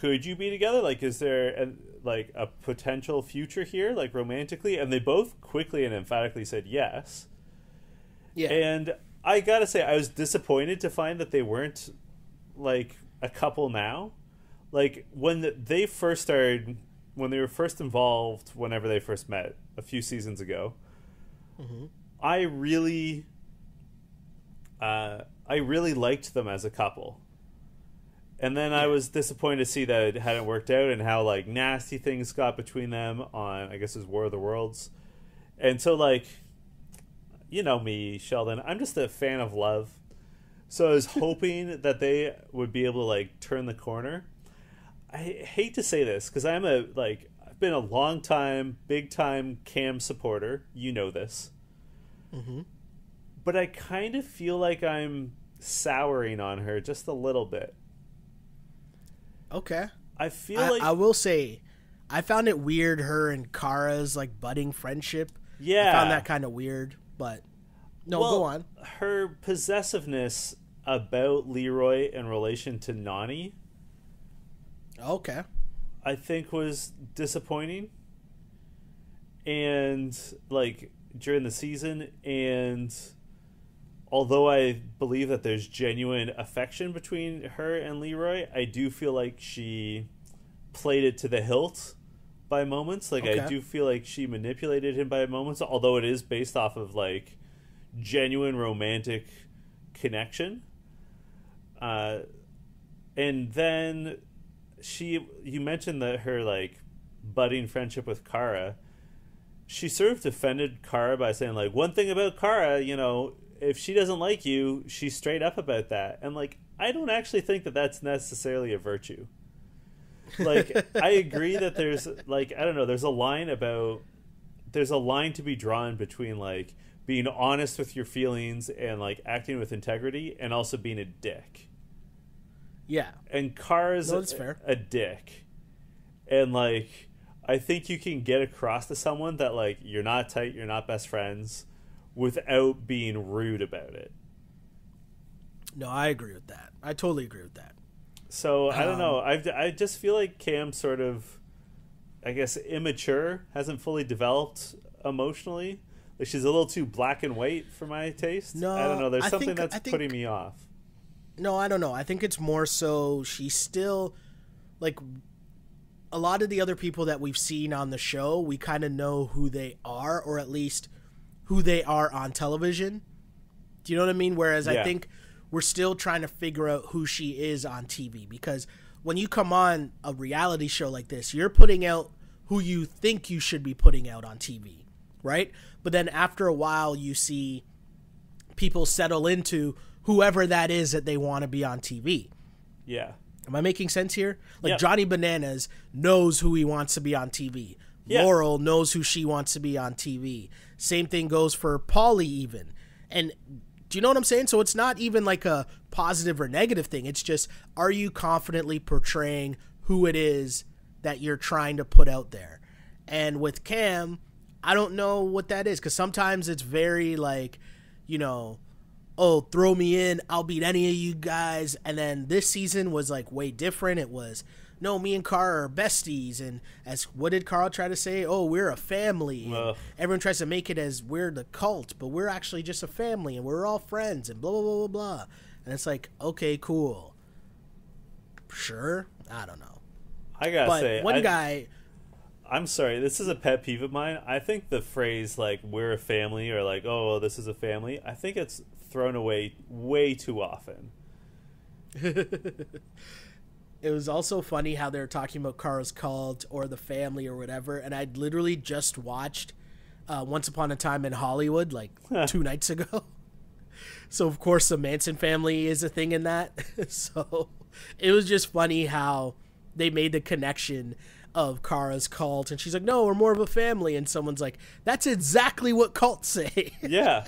could you be together? Like, is there a potential future here, like, romantically? And they both quickly and emphatically said yes. Yeah. And I gotta say, I was disappointed to find that they weren't, like, a couple now. Like, when they were first involved, whenever they first met a few seasons ago, mm-hmm. I really liked them as a couple. And then I was disappointed to see that it hadn't worked out, and how, like, nasty things got between them on, I guess it was War of the Worlds. And so, like, you know me, Sheldon, I'm just a fan of love. So I was hoping that they would be able to, like, turn the corner. I hate to say this, because I've been a long time, big time Cam supporter. You know this. Mm-hmm. But I kind of feel like I'm souring on her just a little bit. Okay. I will say, I found it weird, her and Cara's, like, budding friendship. Yeah. I found that kind of weird, but go on. Her possessiveness about Leroy in relation to Nani, okay, I think was disappointing. and like during the season, and although I believe that there's genuine affection between her and Leroy, I do feel like she played it to the hilt by moments. Like, Okay. I do feel like she manipulated him by moments, although it is based off of like genuine romantic connection. And then you mentioned that her like budding friendship with Cara. She sort of defended Cara by saying like, one thing about Cara, you know, if she doesn't like you, she's straight up about that. And like, I don't actually think that that's necessarily a virtue. Like, I agree that there's like, I don't know, there's a line to be drawn between like being honest with your feelings and like acting with integrity, and also being a dick. Yeah. And Cara's No, that's fair. a dick. And like, I think you can get across to someone that like you're not tight, you're not best friends, without being rude about it. No, I agree with that. I totally agree with that. So I don't know. I just feel like Cam's sort of, I guess, immature, hasn't fully developed emotionally. Like, she's a little too black and white for my taste. No, I don't know. There's I something think- that's I think- putting me off. No, I don't know. I think it's more so she's still, like, a lot of the other people that we've seen on the show, we kind of know who they are, or at least who they are on television. Do you know what I mean? Whereas Yeah. I think we're still trying to figure out who she is on TV, because when you come on a reality show like this, you're putting out who you think you should be putting out on TV, right? But then after a while, you see people settle into whoever that is that they want to be on TV. Yeah. Am I making sense here? Like, Yeah. Johnny Bananas knows who he wants to be on TV. Yeah. Laurel knows who she wants to be on TV. Same thing goes for Pauly even. And do you know what I'm saying? So it's not even like a positive or negative thing. It's just, are you confidently portraying who it is that you're trying to put out there? And with Cam, I don't know what that is, because sometimes it's very like, you know, oh, throw me in, I'll beat any of you guys. And then this season was like way different. It was, no, me and Cara are besties. And as what did Carl try to say? Oh, we're a family. And everyone tries to make it as we're the cult, but we're actually just a family and we're all friends and blah, blah, blah, blah, blah. And it's like, okay, cool. Sure. I don't know. I gotta But say, one guy, I'm sorry, this is a pet peeve of mine. I think the phrase like "we're a family" or like "oh, this is a family," I think it's thrown away way too often. it was also funny how they were talking about Cara's cult or the family or whatever. And I'd literally just watched Once Upon a Time in Hollywood like 2 nights ago. So, of course, the Manson family is a thing in that. So it was just funny how they made the connection of Cara's cult. And she's like, no, we're more of a family. And someone's like, that's exactly what cults say. Yeah.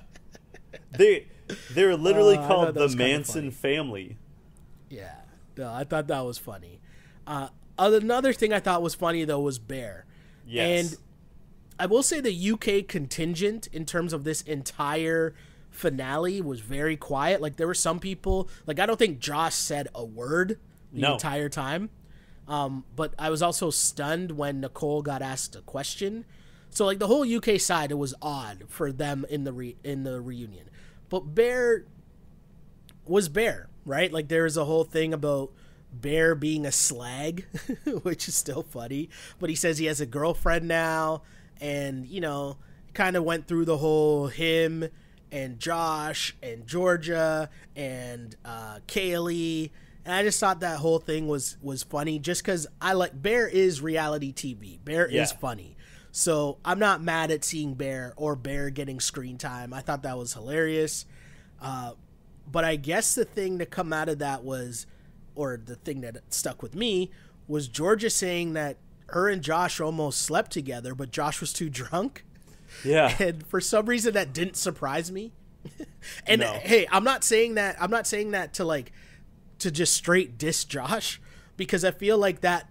They're literally I called thought that the was kinda Manson funny. family. Yeah. No, I thought that was funny. Another thing I thought was funny, though, was Bear. Yes. And I will say the UK contingent in terms of this entire finale was very quiet. Like, there were some people, like, I don't think Josh said a word the entire time. But I was also stunned when Nicole got asked a question. So, like, the whole UK side, it was odd for them in the reunion. But Bear was Bear, right? Like, there was a whole thing about Bear being a slag, which is still funny. But he says he has a girlfriend now, and, you know, kind of went through the whole him and Josh and Georgia and Kaylee. And I just thought that whole thing was funny, just because I like Bear is reality TV. Bear is funny. So I'm not mad at seeing Bear or Bear getting screen time. I thought that was hilarious. But I guess the thing to come out of that was, or the thing that stuck with me, was Georgia saying that her and Josh almost slept together, but Josh was too drunk. Yeah. And for some reason that didn't surprise me. And No. hey, I'm not saying that to like to just straight diss Josh, because I feel like that,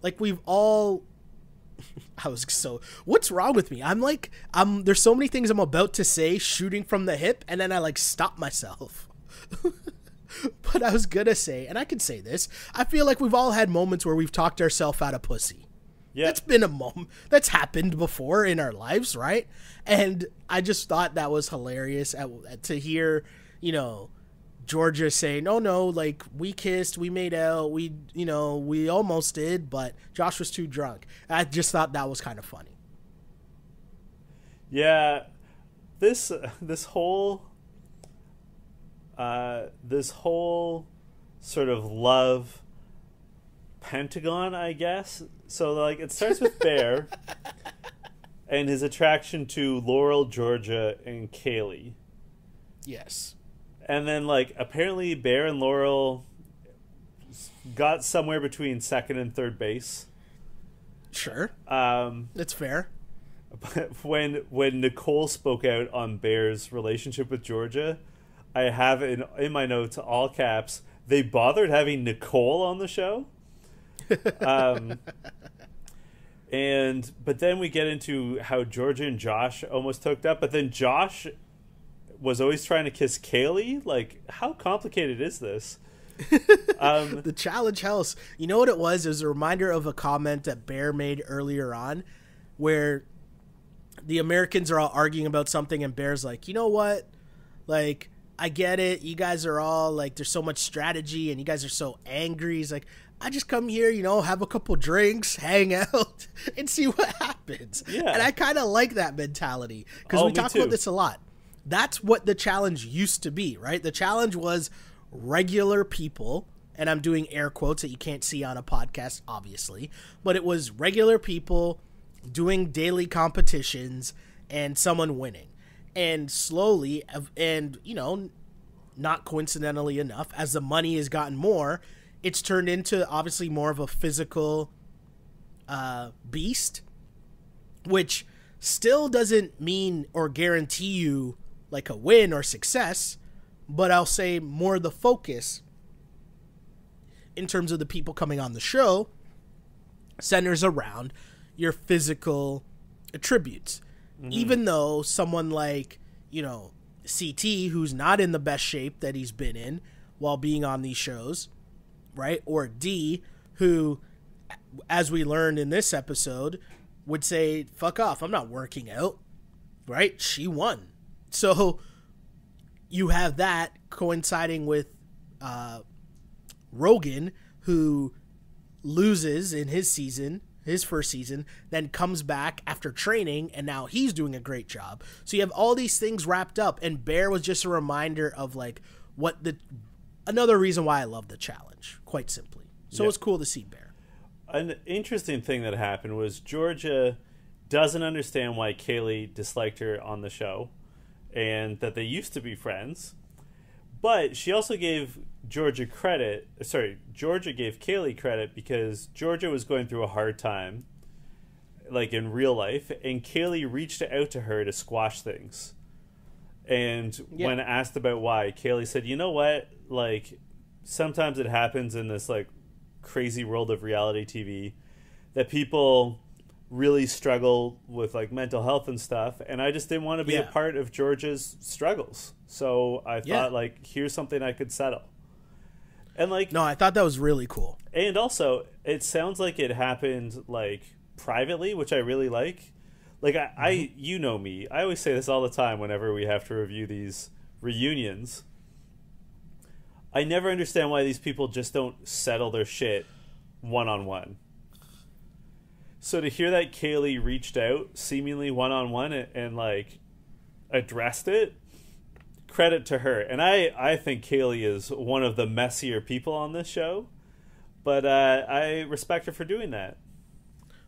like, we've all what's wrong with me? There's so many things I'm about to say shooting from the hip, and then I like stop myself. But I was gonna say, and I can say this, I feel like we've all had moments where we've talked ourselves out of pussy. Yeah. That's been a moment that's happened before in our lives, right? And I just thought that was hilarious to hear, you know, Georgia saying, "Oh no, like we kissed, we made out, we almost did, but Josh was too drunk." I just thought that was kind of funny. Yeah, this whole sort of love pentagon, I guess. So like it starts with Bear and his attraction to Laurel, Georgia, and Kaylee. Yes. And then like apparently Bear and Laurel got somewhere between second and third base. Sure. That's fair. But when Nicole spoke out on Bear's relationship with Georgia, I have in my notes all caps, they bothered having Nicole on the show. But then we get into how Georgia and Josh almost hooked up, but then Josh was always trying to kiss Kaylee. Like, how complicated is this? The challenge house. You know what it was? It was a reminder of a comment that Bear made earlier on where the Americans are all arguing about something and Bear's like, you know what? Like, I get it. You guys are all like, there's so much strategy and you guys are so angry. He's like, I just come here, have a couple drinks, hang out, and see what happens. Yeah. And I kind of like that mentality because we talk about this a lot. That's what the challenge used to be, right? The challenge was regular people, and I'm doing air quotes that you can't see on a podcast, obviously, but it was regular people doing daily competitions and someone winning. And slowly, and not coincidentally enough, as the money has gotten more, it's turned into obviously more of a physical beast, which still doesn't mean or guarantee you like a win or success, but I'll say more the focus in terms of the people coming on the show centers around your physical attributes. Mm-hmm. Even though someone like, CT, who's not in the best shape that he's been in while being on these shows, right? Or D, who, as we learned in this episode, would say, fuck off, I'm not working out, right? She won. So you have that coinciding with Rogan, who loses in his first season, then comes back after training, and now he's doing a great job. So you have all these things wrapped up, and Bear was just a reminder of like another reason why I love the challenge, quite simply. So It's cool to see Bear. An interesting thing that happened was Georgia doesn't understand why Kaylee disliked her on the show and that they used to be friends. But she also gave Georgia gave Kaylee credit because Georgia was going through a hard time, like in real life, and Kaylee reached out to her to squash things. And when asked about why, Kaylee said, you know what? Like, sometimes it happens in this, like, crazy world of reality TV that people really struggle with, like, mental health and stuff, and I just didn't want to be a part of Georgia's struggles. So I thought, like, here's something I could settle. And, like... No, I thought that was really cool. And also, it sounds like it happened, like, privately, which I really like. Like, I you know me. I always say this all the time whenever we have to review these reunions. I never understand why these people just don't settle their shit one-on-one. So to hear that Kaylee reached out, seemingly one-on-one, and like, addressed it, credit to her. And I think Kaylee is one of the messier people on this show. But I respect her for doing that.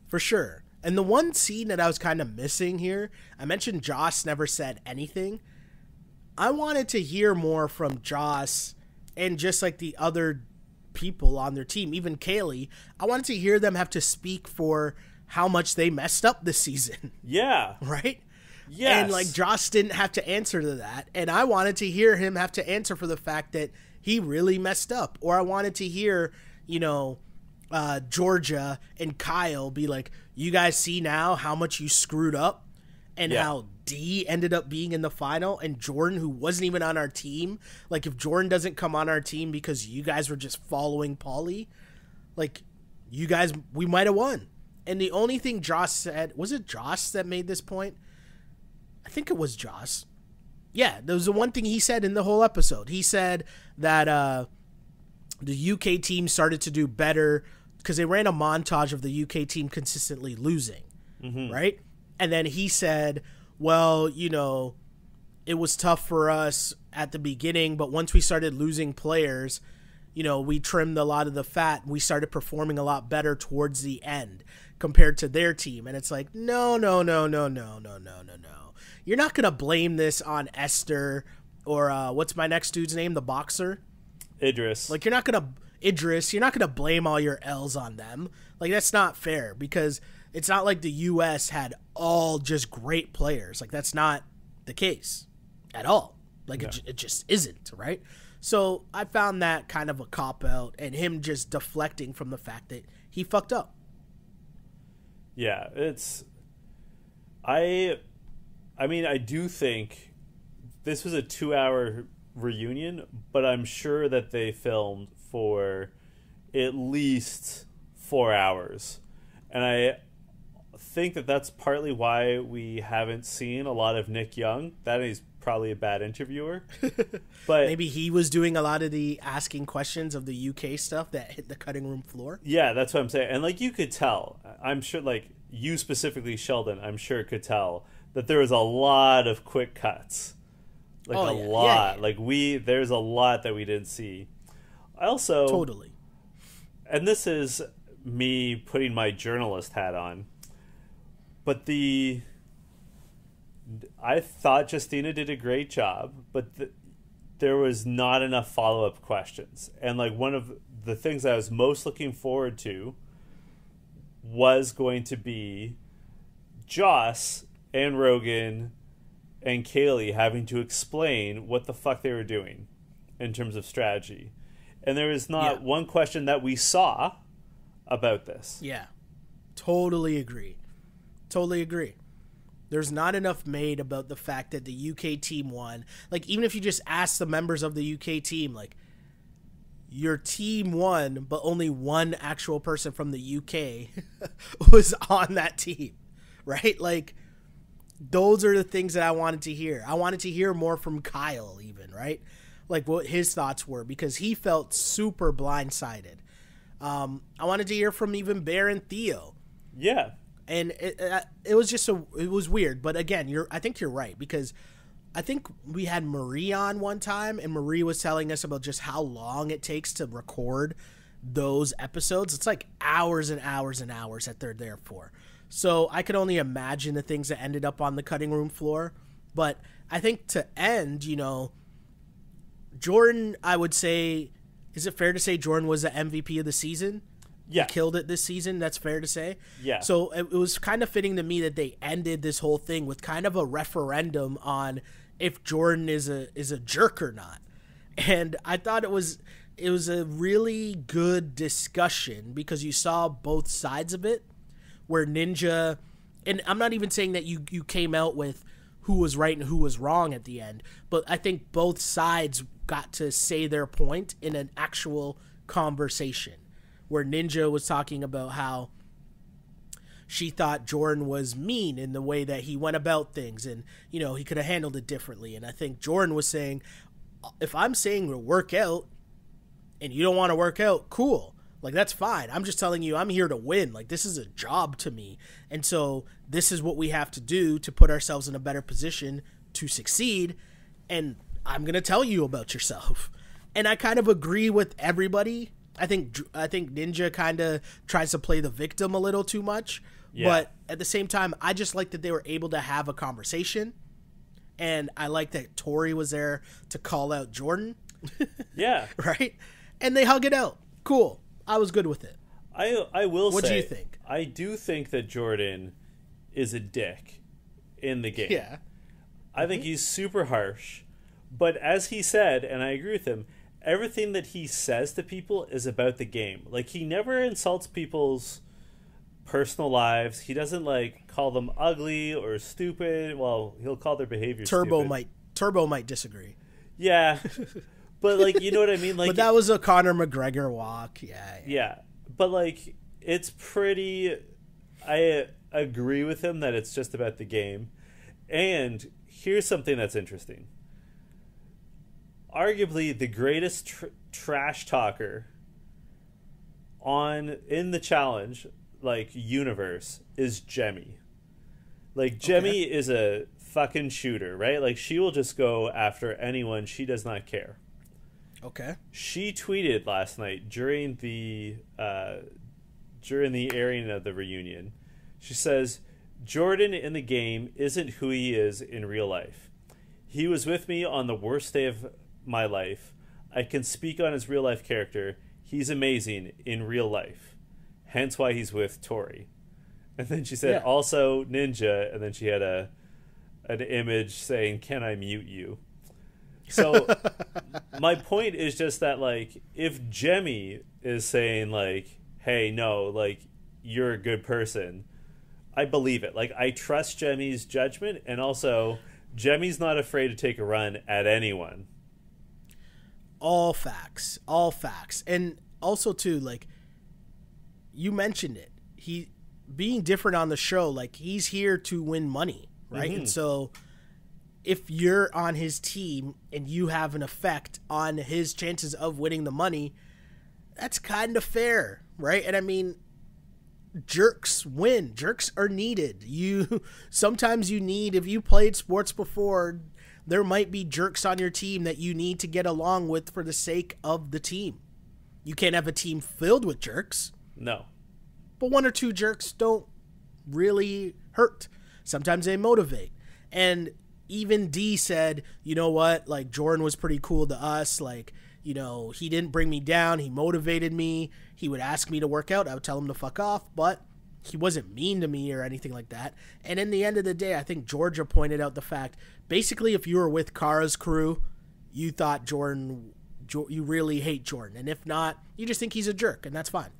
For sure. And the one scene that I was kind of missing here, I mentioned Joss never said anything. I wanted to hear more from Joss and just like the other people on their team, even Kaylee. I wanted to hear them have to speak for how much they messed up this season. Yeah. Right? Yes. And like Joss didn't have to answer to that. And I wanted to hear him have to answer for the fact that he really messed up. Or I wanted to hear, Georgia and Kyle be like, you guys see now how much you screwed up and how D ended up being in the final, and Jordan, who wasn't even on our team, like if Jordan doesn't come on our team because you guys were just following Paulie, like you guys, we might have won. And the only thing Josh said, was it Josh that made this point? I think it was Josh. Yeah, there was the one thing he said in the whole episode. He said that the UK team started to do better because they ran a montage of the UK team consistently losing, right? And then he said, well, you know, it was tough for us at the beginning, but once we started losing players, you know, we trimmed a lot of the fat. We started performing a lot better towards the end compared to their team. And it's like, no. You're not going to blame this on Esther or what's my next dude's name? The boxer? Idris. Like, you're not going to blame all your L's on them. Like, that's not fair because it's not like the U.S. had all just great players. Like, that's not the case at all. Like, it just isn't, right? So I found that kind of a cop-out and him just deflecting from the fact that he fucked up. Yeah, it's... I mean, I do think this was a 2-hour reunion, but I'm sure that they filmed for at least 4 hours. And I think that that's partly why we haven't seen a lot of Nick Young. That is probably a bad interviewer. But maybe he was doing a lot of the asking questions of the UK stuff that hit the cutting room floor. Yeah, that's what I'm saying. And like, you could tell, I'm sure, like you specifically, Sheldon, I'm sure could tell that there was a lot of quick cuts. Like a lot. Yeah. Like there's a lot that we didn't see. I also totally. And this is me putting my journalist hat on. But I thought Justina did a great job, but there was not enough follow-up questions. And like, one of the things I was most looking forward to was going to be Joss and Rogan and Kaylee having to explain what the fuck they were doing in terms of strategy. And there was not one question that we saw about this. Yeah. Totally agree. There's not enough made about the fact that the UK team won. Like, even if you just ask the members of the UK team, like, your team won, but only one actual person from the UK was on that team, right? Like, those are the things that I wanted to hear. I wanted to hear more from Kyle even, right? Like, what his thoughts were, because he felt super blindsided. I wanted to hear from even Bear and Theo. Yeah. And it was just it was weird. But again, I think you're right, because I think we had Marie on one time, and Marie was telling us about just how long it takes to record those episodes. It's like hours and hours and hours that they're there for. So I could only imagine the things that ended up on the cutting room floor. But I think to end, you know, Jordan, I would say, is it fair to say Jordan was the MVP of the season? Yeah. He killed it this season. That's fair to say. Yeah. So it was kind of fitting to me that they ended this whole thing with kind of a referendum on if Jordan is a jerk or not. And I thought it was a really good discussion, because you saw both sides of it, where Ninja, and I'm not even saying that you came out with who was right and who was wrong at the end, but I think both sides got to say their point in an actual conversation, where Ninja was talking about how she thought Jordan was mean in the way that he went about things, and, you know, he could have handled it differently. And I think Jordan was saying, if I'm saying to work out and you don't want to work out, cool. Like, that's fine. I'm just telling you, I'm here to win. Like, this is a job to me. And so this is what we have to do to put ourselves in a better position to succeed. And I'm going to tell you about yourself. And I kind of agree with everybody. I think Ninja kind of tries to play the victim a little too much. Yeah. But at the same time, I just like that they were able to have a conversation. And I like that Tori was there to call out Jordan. Yeah. Right? And they hug it out. Cool. I was good with it. I will say. What do you think? I do think that Jordan is a dick in the game. Yeah. I think he's super harsh. But as he said, and I agree with him, everything that he says to people is about the game. Like, he never insults people's personal lives. He doesn't, like, call them ugly or stupid. Well, he'll call their behavior stupid. Turbo might disagree. Yeah. But, like, you know what I mean? Like, but that was a Conor McGregor walk. Yeah. But, like, it's pretty... I agree with him that it's just about the game. And here's something that's interesting. Arguably the greatest trash talker in the challenge universe is Jemmy. Jemmy is a fucking shooter, right? She will just go after anyone. She does not care. Okay. She tweeted last night during the airing of the reunion. She says, "Jordan in the game isn't who he is in real life. He was with me on the worst day of my life. I can speak on his real life character. He's amazing in real life. Hence why he's with Tori." And then she said, also Ninja, and then she had an image saying, "Can I mute you?" So my point is just that if Jemmy is saying hey, no, you're a good person, I believe it. I trust Jemmy's judgment, and also Jemmy's not afraid to take a run at anyone. All facts. And also too, you mentioned it, he being different on the show, he's here to win money, right? Mm-hmm. And so if you're on his team and you have an effect on his chances of winning the money, that's kind of fair, right? And I mean, jerks win. Jerks are needed. Sometimes you need, if you played sports before, there might be jerks on your team that you need to get along with for the sake of the team. You can't have a team filled with jerks. No. But one or two jerks don't really hurt. Sometimes they motivate. And even D said, you know what, Jordan was pretty cool to us. He didn't bring me down. He motivated me. He would ask me to work out. I would tell him to fuck off, but he wasn't mean to me or anything like that. And in the end of the day, I think Georgia pointed out the fact, basically, if you were with Cara's crew, you thought you really hate Jordan. And if not, you just think he's a jerk, and that's fine.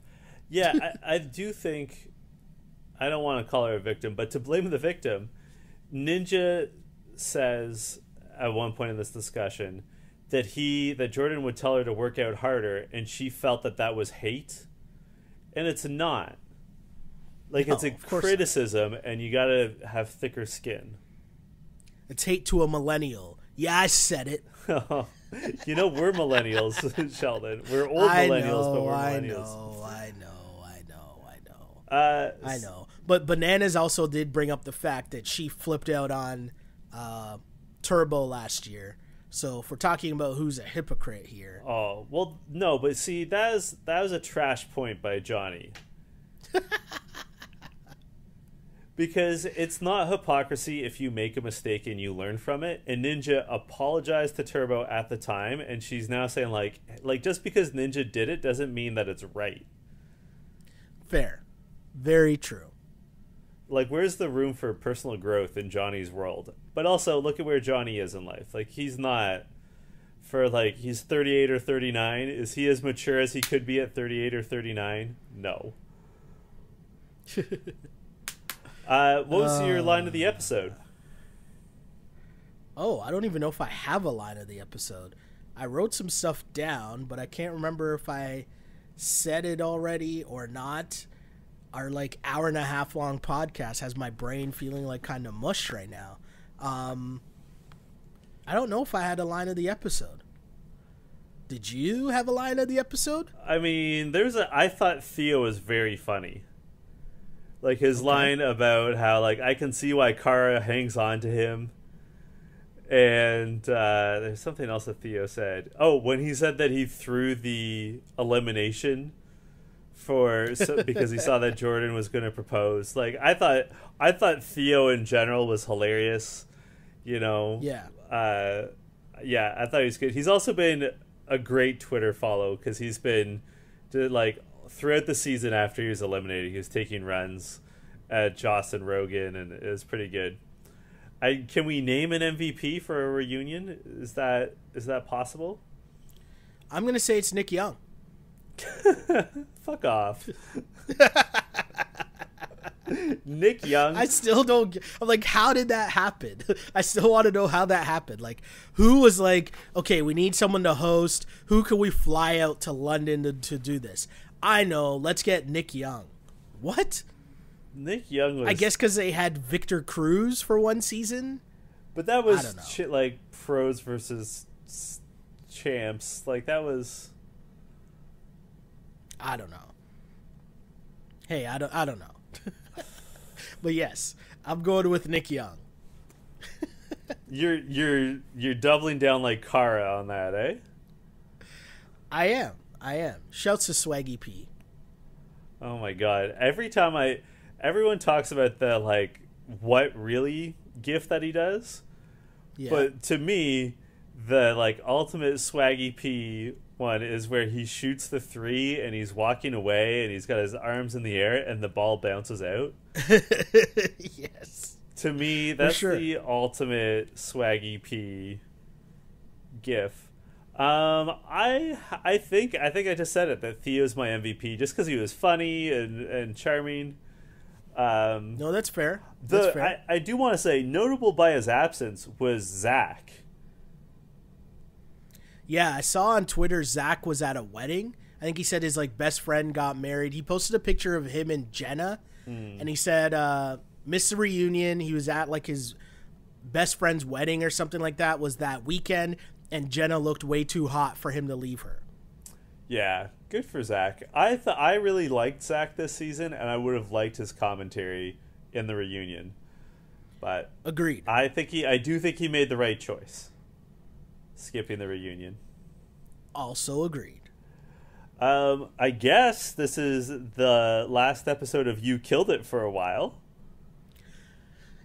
Yeah, I do think, I don't want to call her a victim, but to blame the victim, Ninja says at one point in this discussion that Jordan would tell her to work out harder, and she felt that was hate, and it's not. It's a criticism, and you gotta have thicker skin. It's hate to a millennial. Yeah, I said it. We're millennials, Sheldon. We're old millennials, but we're millennials. I know. But Bananas also did bring up the fact that she flipped out on Turbo last year. So if we're talking about who's a hypocrite here. Oh, well, no, but see, that was a trash point by Johnny. Because it's not hypocrisy if you make a mistake and you learn from it. And Ninja apologized to Turbo at the time, and she's now saying just because Ninja did it doesn't mean that it's right. Fair. Very true. Where's the room for personal growth in Johnny's world? But also, look at where Johnny is in life. He's not, he's 38 or 39. Is he as mature as he could be at 38 or 39? No. What was your line of the episode? Oh, I don't even know if I have a line of the episode. I wrote some stuff down, but I can't remember if I said it already or not. Our hour and a half long podcast has my brain feeling kind of mush right now. I don't know if I had a line of the episode. Did you have a line of the episode? I mean, I thought Theo was very funny. His line about how I can see why Cara hangs on to him. And there's something else that Theo said. Oh, when he said that he threw the elimination because he saw that Jordan was going to propose. I thought Theo in general was hilarious. Yeah. Yeah, I thought he was good. He's also been a great Twitter follow because he's been throughout the season after he was eliminated, he was taking runs at Joss and Rogan, and it was pretty good. Can we name an MVP for a reunion? Is that possible? I'm going to say it's Nick Young. Fuck off. Nick Young. I still don't. I'm how did that happen? I still want to know how that happened. Who was okay, we need someone to host. Who can we fly out to London to do this? I know. Let's get Nick Young. What? Nick Young was... I guess because they had Victor Cruz for one season. But that was I don't know. shit like pros versus champs. Like, that was... I don't know. Hey, I don't know. But yes, I'm going with Nick Young. You're doubling down like Cara on that, eh? I am. Shouts to Swaggy P. Oh my god. Everyone talks about the like what really gift that he does. Yeah. But to me, the like ultimate Swaggy P one is where he shoots the three and he's walking away and he's got his arms in the air and the ball bounces out. Yes. To me, that's sure. the ultimate Swaggy P gif. I think I just said it that Theo's my MVP just because he was funny and charming. No, that's fair. That's fair. I do want to say notable by his absence was Zach. Yeah, I saw on Twitter Zach was at a wedding. I think he said his like best friend got married. He posted a picture of him and Jenna, and he said missed the reunion. He was at like his best friend's wedding or something like that. Was that weekend, and Jenna looked way too hot for him to leave her. Yeah, good for Zach. I really liked Zach this season, and I would have liked his commentary in the reunion. But agreed. I do think he made the right choice, skipping the reunion. Also agreed. I guess this is the last episode of You Killed It for a while.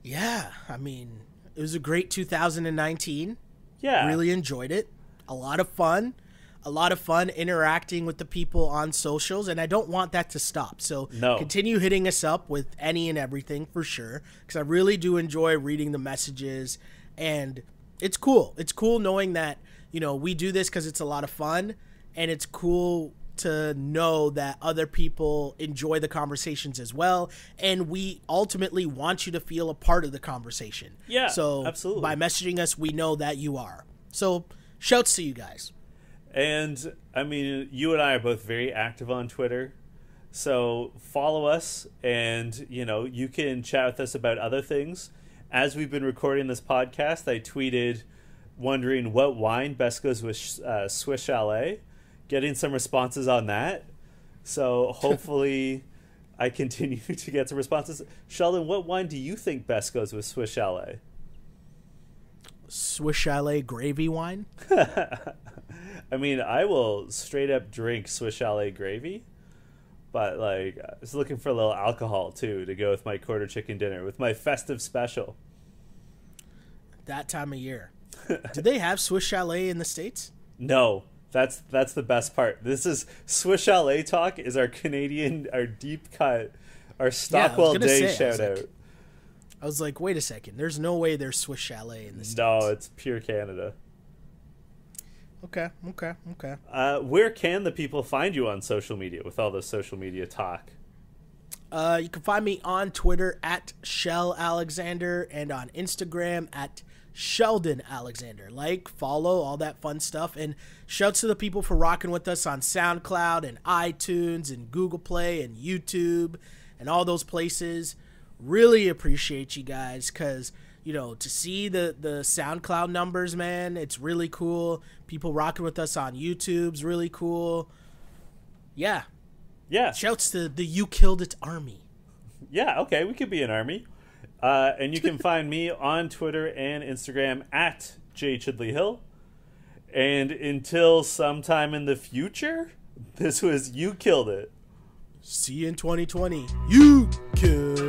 Yeah, I mean, it was a great 2019. Yeah. Really enjoyed it. A lot of fun. A lot of fun interacting with the people on socials, and I don't want that to stop. So Continue hitting us up with any and everything for sure, because I really do enjoy reading the messages, and it's cool. It's cool knowing that, you know, we do this because it's a lot of fun, and it's cool to know that other people enjoy the conversations as well, and we ultimately want you to feel a part of the conversation. Yeah, so absolutely. By messaging us, we know that you are. So shouts to you guys. And I mean, you and I are both very active on Twitter, so follow us, and you know, you can chat with us about other things. As we've been recording this podcast, I tweeted wondering what wine best goes with Swiss Chalet, getting some responses on that. So hopefully I continue to get some responses. Sheldon, what wine do you think best goes with Swiss Chalet? Swiss Chalet gravy wine? I mean, I will straight up drink Swiss Chalet gravy, but like, I was looking for a little alcohol too to go with my quarter chicken dinner, with my festive special. That time of year. Do they have Swiss Chalet in the States? No, that's the best part. This is Swiss Chalet talk. Is our Canadian, our deep cut, our Stockwell Day shout out. I was like, wait a second. There's no way there's Swiss Chalet in the States. No, it's pure Canada. Okay. Where can the people find you on social media with all this social media talk? You can find me on Twitter at Shell Alexander and on Instagram at Sheldon Alexander. Like, follow, all that fun stuff. And shouts to the people for rocking with us on SoundCloud and iTunes and Google Play and YouTube and all those places. Really appreciate you guys, because, you know, to see the SoundCloud numbers, man, it's really cool. People rocking with us on YouTube's really cool. Yeah. Yeah. Shouts to the You Killed It Army. Yeah, okay, we could be an army. And you can find me on Twitter and Instagram at jchidleyhill. And until sometime in the future, this was You Killed It. See you in 2020. You killed